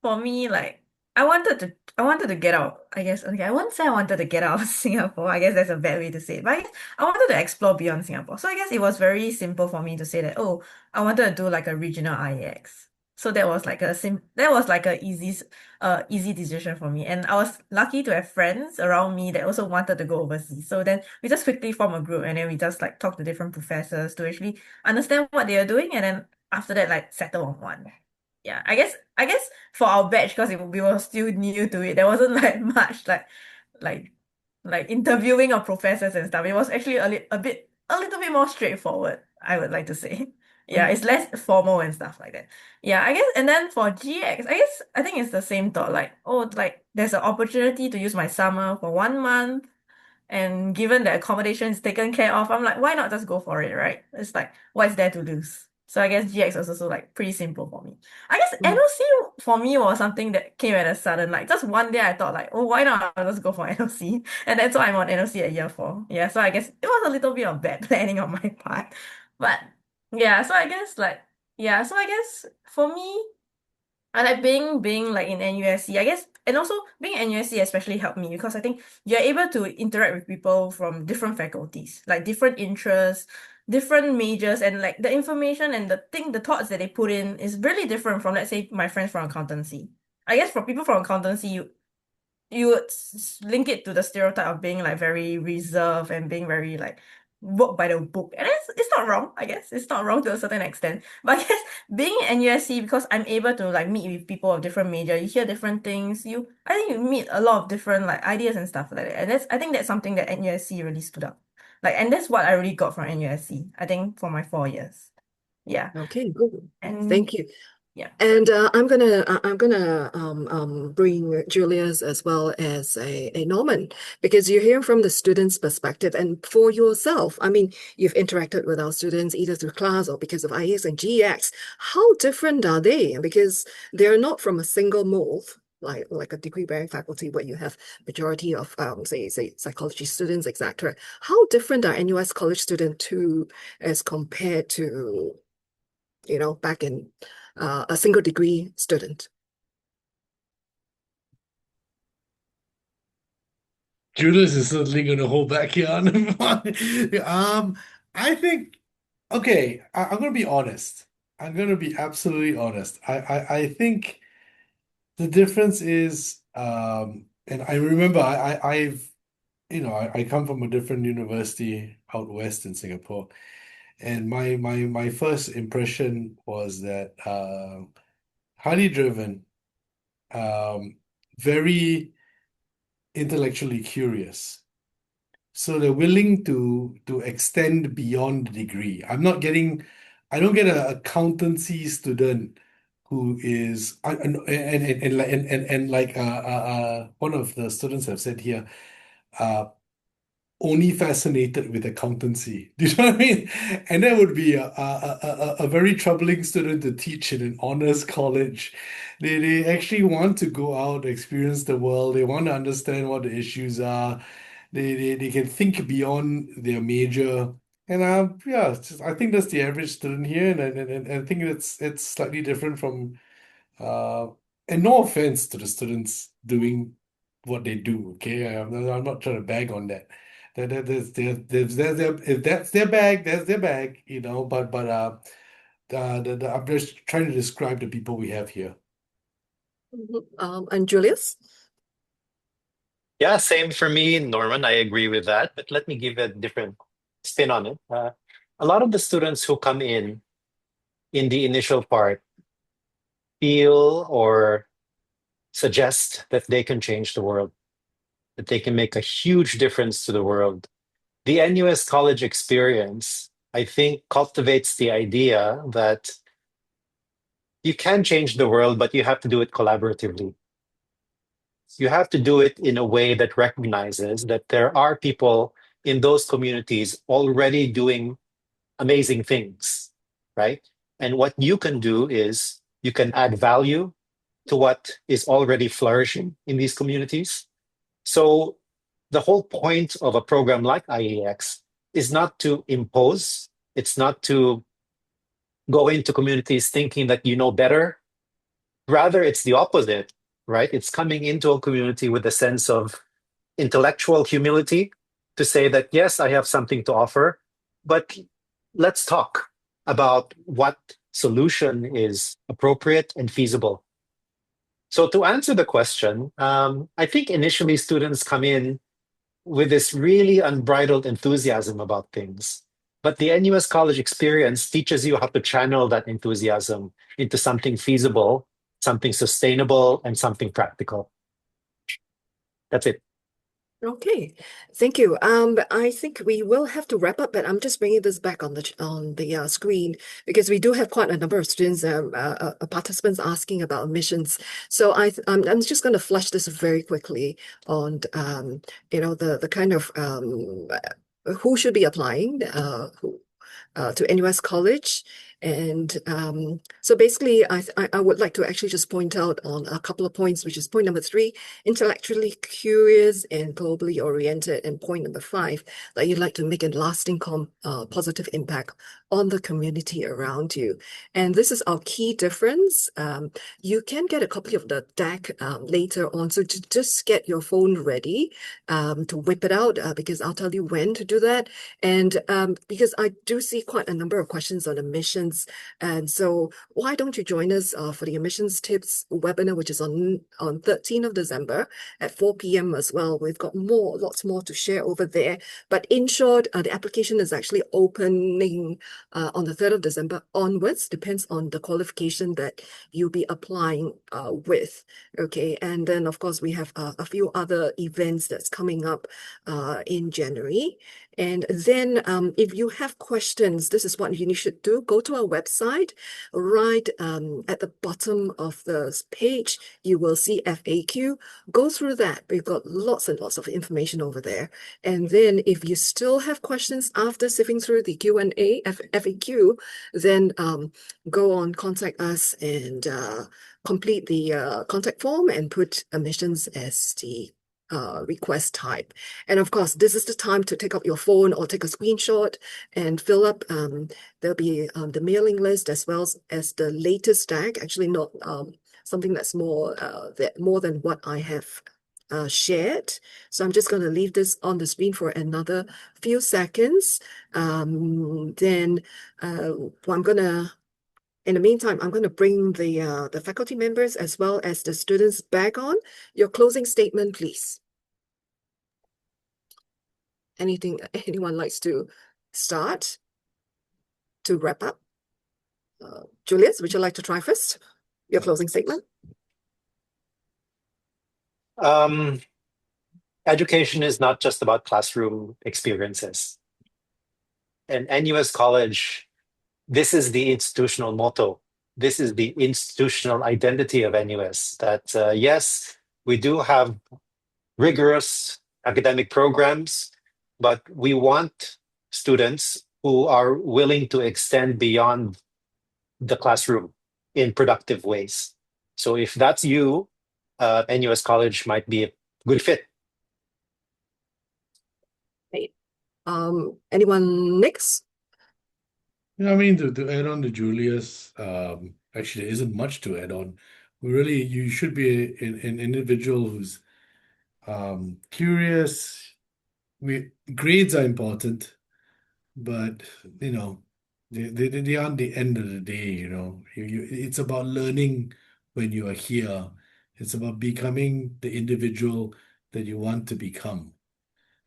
for me, like I wanted to get out. I guess okay, I wouldn't say I wanted to get out of Singapore. I guess that's a bad way to say it. But I guess I wanted to explore beyond Singapore. So I guess it was very simple for me to say that, oh, I wanted to do like a regional IEX. So that was like a easy decision for me. And I was lucky to have friends around me that also wanted to go overseas. So then we just quickly form a group and then we just like talk to different professors to actually understand what they are doing and then after that like settle on one. Yeah, I guess for our batch because we were still new to it, there wasn't like much like interviewing of professors and stuff. It was actually a little bit more straightforward, I would like to say. Yeah, it's less formal and stuff like that. Yeah, I guess, and then for GX, I think it's the same thought. Like, oh, like there's an opportunity to use my summer for 1 month, and given that accommodation is taken care of, I'm like, why not just go for it, right? It's like, what's there to lose? So I guess GX was also like pretty simple for me. I guess NOC for me was something that came at a sudden, like just one day I thought like, oh, why not I'll just go for NOC? And that's why I'm on NOC at year 4. Yeah, so I guess it was a little bit of bad planning on my part. But yeah, so I guess for me, I like being like in NUSC, I guess, and also being in NUSC especially helped me because I think you're able to interact with people from different faculties, like different interests, different majors, and like the information and the thoughts that they put in is really different from, let's say, my friends from accountancy. I guess for people from accountancy, you would link it to the stereotype of being like very reserved and being very like work by the book. And it's not wrong, I guess. It's not wrong to a certain extent. But I guess being in NUSC, because I'm able to like meet with people of different major, you hear different things, I think you meet a lot of different like ideas and stuff like that. And I think that's something that NUSC really stood out. Like, and that's what I really got from NUSC, I think, for my 4 years. Yeah. Okay, good. And Thank you. Yeah. And I'm gonna bring Julius as well as a Norman, because you're hearing from the students' perspective, and for yourself, I mean, you've interacted with our students either through class or because of IEX and GEX. How different are they? Because they're not from a single mold, like a degree-bearing faculty where you have majority of say psychology students, etc. How different are NUS College students to as compared to back in a single degree student? Julius is certainly going to hold back here on I think, okay, I'm going to be honest. I'm going to be absolutely honest. I think the difference is, and I remember I come from a different university out west in Singapore, and my first impression was that highly driven, very intellectually curious. So they're willing to extend beyond the degree. I don't get an accountancy student who is and like one of the students have said here, uh only fascinated with accountancy. Do you know what I mean? And that would be a very troubling student to teach in an honors college. They actually want to go out, experience the world. They want to understand what the issues are. They can think beyond their major. And yeah, I think that's the average student here, and I think it's slightly different from uh, and no offense to the students doing what they do, okay? I'm not trying to bag on that. If that's their bag, that's their bag, but I'm just trying to describe the people we have here. And Julius? Yeah, same for me, Norman. I agree with that. But let me give a different spin on it. A lot of the students who come in the initial part feel or suggest that they can change the world, that they can make a huge difference to the world. The NUS College experience, I think, cultivates the idea that you can change the world, but you have to do it collaboratively. You have to do it in a way that recognizes that there are people in those communities already doing amazing things, right? And what you can do is you can add value to what is already flourishing in these communities. So the whole point of a program like IEX is not to impose, it's not to go into communities thinking that you know better. Rather, it's the opposite, right? It's coming into a community with a sense of intellectual humility to say that, yes, I have something to offer, but let's talk about what solution is appropriate and feasible. So to answer the question, I think initially students come in with this really unbridled enthusiasm about things. But the NUS College experience teaches you how to channel that enthusiasm into something feasible, something sustainable, and something practical. That's it. Okay, thank you. I think we will have to wrap up, but I'm just bringing this back on the screen because we do have quite a number of students, participants asking about admissions. So I'm just going to flash this very quickly on the kind of who should be applying, to NUS College. And so basically, I would like to actually just point out on a couple of points, which is point number 3, intellectually curious and globally oriented, and point number 5, that you'd like to make a lasting positive impact on the community around you. And this is our key difference. You can get a copy of the deck later on, so just get your phone ready to whip it out because I'll tell you when to do that. And because I do see quite a number of questions on admissions. And so why don't you join us for the admissions tips webinar, which is on 13th of December at 4 p.m. as well. We've got lots more to share over there. But in short, the application is actually opening on the 3rd of December onwards, depends on the qualification that you'll be applying with. Okay, and then of course we have a few other events that's coming up in January. And then if you have questions, this is what you should do. Go to our website. Right at the bottom of the page, you will see FAQ. Go through that. We've got lots and lots of information over there. And then if you still have questions after sifting through the Q&A, FAQ, then go on, contact us and complete the contact form and put admissions as the request type. And of course, this is the time to take up your phone or take a screenshot and fill up. There'll be the mailing list as well as the latest stack. Actually, not something that's more than what I have shared. So I'm just going to leave this on the screen for another few seconds. Then in the meantime, I'm going to bring the faculty members as well as the students back on. Your closing statement, please. Anyone likes to start to wrap up? Julius, would you like to try first? Your closing statement? Education is not just about classroom experiences. And NUS College, this is the institutional motto. This is the institutional identity of NUS, that yes, we do have rigorous academic programs, but we want students who are willing to extend beyond the classroom in productive ways. So if that's you, NUS College might be a good fit. Great. Anyone next? I mean, to add on to Julius, actually, there isn't much to add on. Really, you should be an individual who's curious. Grades are important, but they aren't the end of the day. It's about learning when you are here. It's about becoming the individual that you want to become.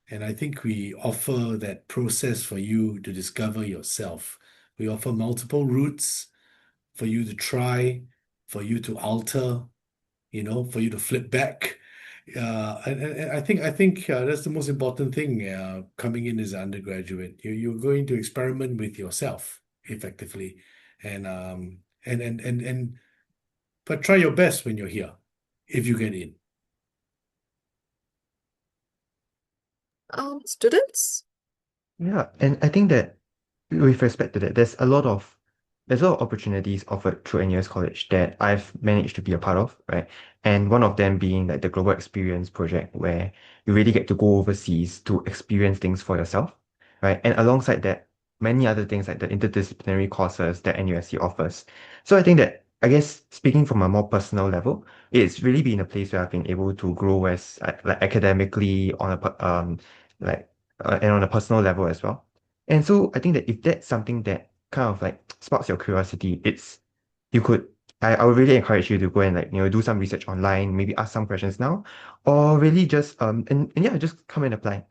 And I think we offer that process for you to discover yourself. We offer multiple routes for you to try, for you to alter, for you to flip back. And I think that's the most important thing coming in as an undergraduate. You're going to experiment with yourself effectively, and but try your best when you're here, if you get in. Students? Yeah, and I think that with respect to that, there's a lot of opportunities offered through NUS College that I've managed to be a part of, right? And one of them being like the Global Experience project, where you really get to go overseas to experience things for yourself, right? And alongside that, many other things like the interdisciplinary courses that NUSC offers. So I think that, I guess, speaking from a more personal level, it's really been a place where I've been able to grow as like academically and on a personal level as well. And so I think that if that's something that kind of like sparks your curiosity, I would really encourage you to go and do some research online, maybe ask some questions now, or really just and yeah, just come and apply.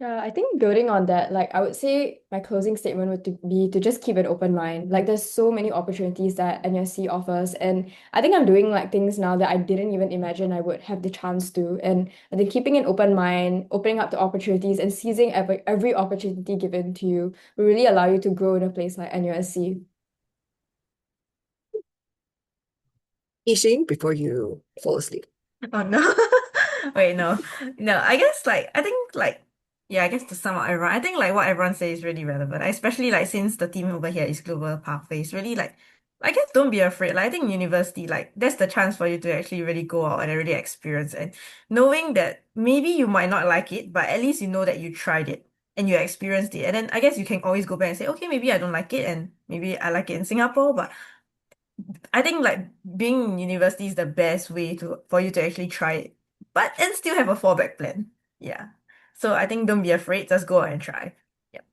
Yeah, I think building on that, I would say my closing statement be to just keep an open mind. There's so many opportunities that NUSC offers, and I think I'm doing things now that I didn't even imagine I would have the chance to. And I think keeping an open mind, opening up to opportunities, and seizing every opportunity given to you will really allow you to grow in a place like NUSC. Yixing, before you fall asleep. Oh no. Wait, no. No, I guess I think yeah, I guess to sum up everyone, I think what everyone says is really relevant, especially since the team over here is Global Pathways. Really I guess don't be afraid. I think university, that's the chance for you to actually really go out and really experience it. Knowing that maybe you might not like it, but at least you know that you tried it and you experienced it. And then I guess you can always go back and say, okay, maybe I don't like it and maybe I like it in Singapore, but I think being in university is the best way for you to actually try it, but and still have a fallback plan. Yeah. So I think don't be afraid, just go out and try. Yep.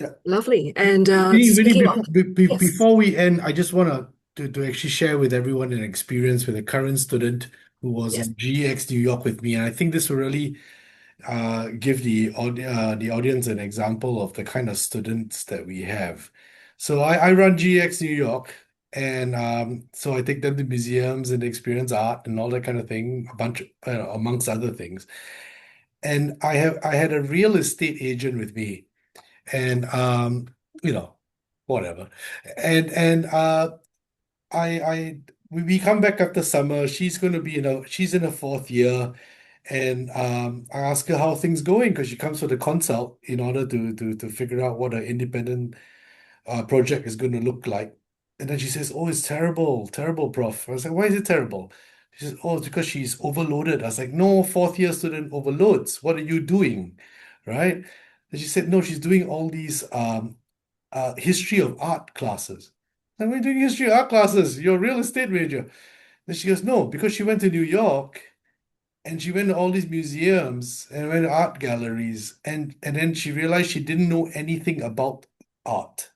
Yeah. Lovely. And Really, speaking of, yes. before we end, I just want to actually share with everyone an experience with a current student who was Yes. on GX New York with me, and I think this will really give the audience an example of the kind of students that we have. So I run GX New York, and so I take them to museums and experience art and all that kind of thing, amongst other things. And I had a real estate agent with me, and you know, whatever. And we come back after summer. She's in her fourth year, and I ask her how things going because she comes for the consult in order to figure out what her independent project is going to look like. And then she says, "Oh, it's terrible, terrible, prof." I was like, "Why is it terrible?" She says, "Oh, it's because she's overloaded." I was like, "No, fourth year student overloads. What are you doing?" Right? And she said, "No, she's doing all these history of art classes." I'm like, "Why are you doing history of art classes? You're a real estate major." Then she goes, "No, because she went to New York and she went to all these museums and went to art galleries, and then she realized she didn't know anything about art.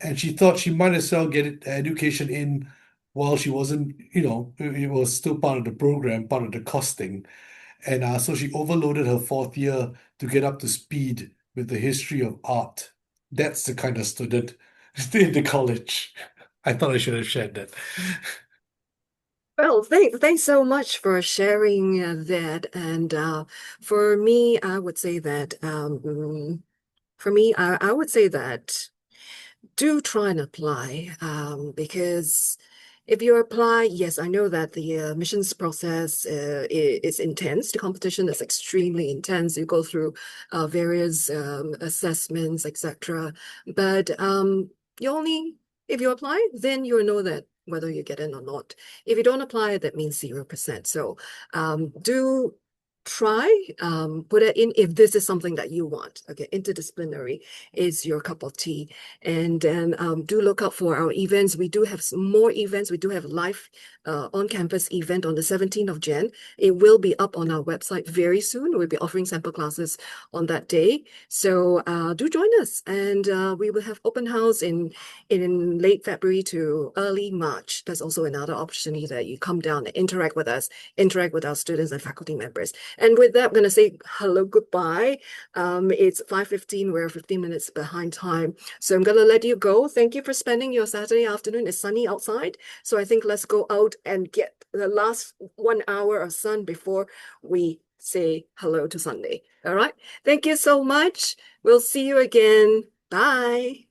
And she thought she might as well get education in while she wasn't, it was still part of the program, part of the costing. And so she overloaded her fourth year to get up to speed with the history of art. That's the kind of student in the college. I thought I should have shared that. Well, thanks so much for sharing that. And for me, I would say that I would say that do try and apply because if you apply, yes, I know that the admissions process is intense. The competition is extremely intense. You go through various assessments, etc. But if you apply, then you'll know that whether you get in or not. If you don't apply, that means 0%. So do try, put it in if this is something that you want. Okay, interdisciplinary is your cup of tea. And then do look out for our events. We do have some more events. We do have live on-campus event on the 17th of Jan. It will be up on our website very soon. We'll be offering sample classes on that day. So do join us. And we will have open house in late February to early March. That's also another opportunity that you come down and interact with us, interact with our students and faculty members. And with that, I'm going to say hello, goodbye. It's 5:15. We're 15 minutes behind time. So I'm going to let you go. Thank you for spending your Saturday afternoon. It's sunny outside. So I think let's go out and get the last 1 hour of sun before we say hello to Sunday. All right. Thank you so much. We'll see you again. Bye.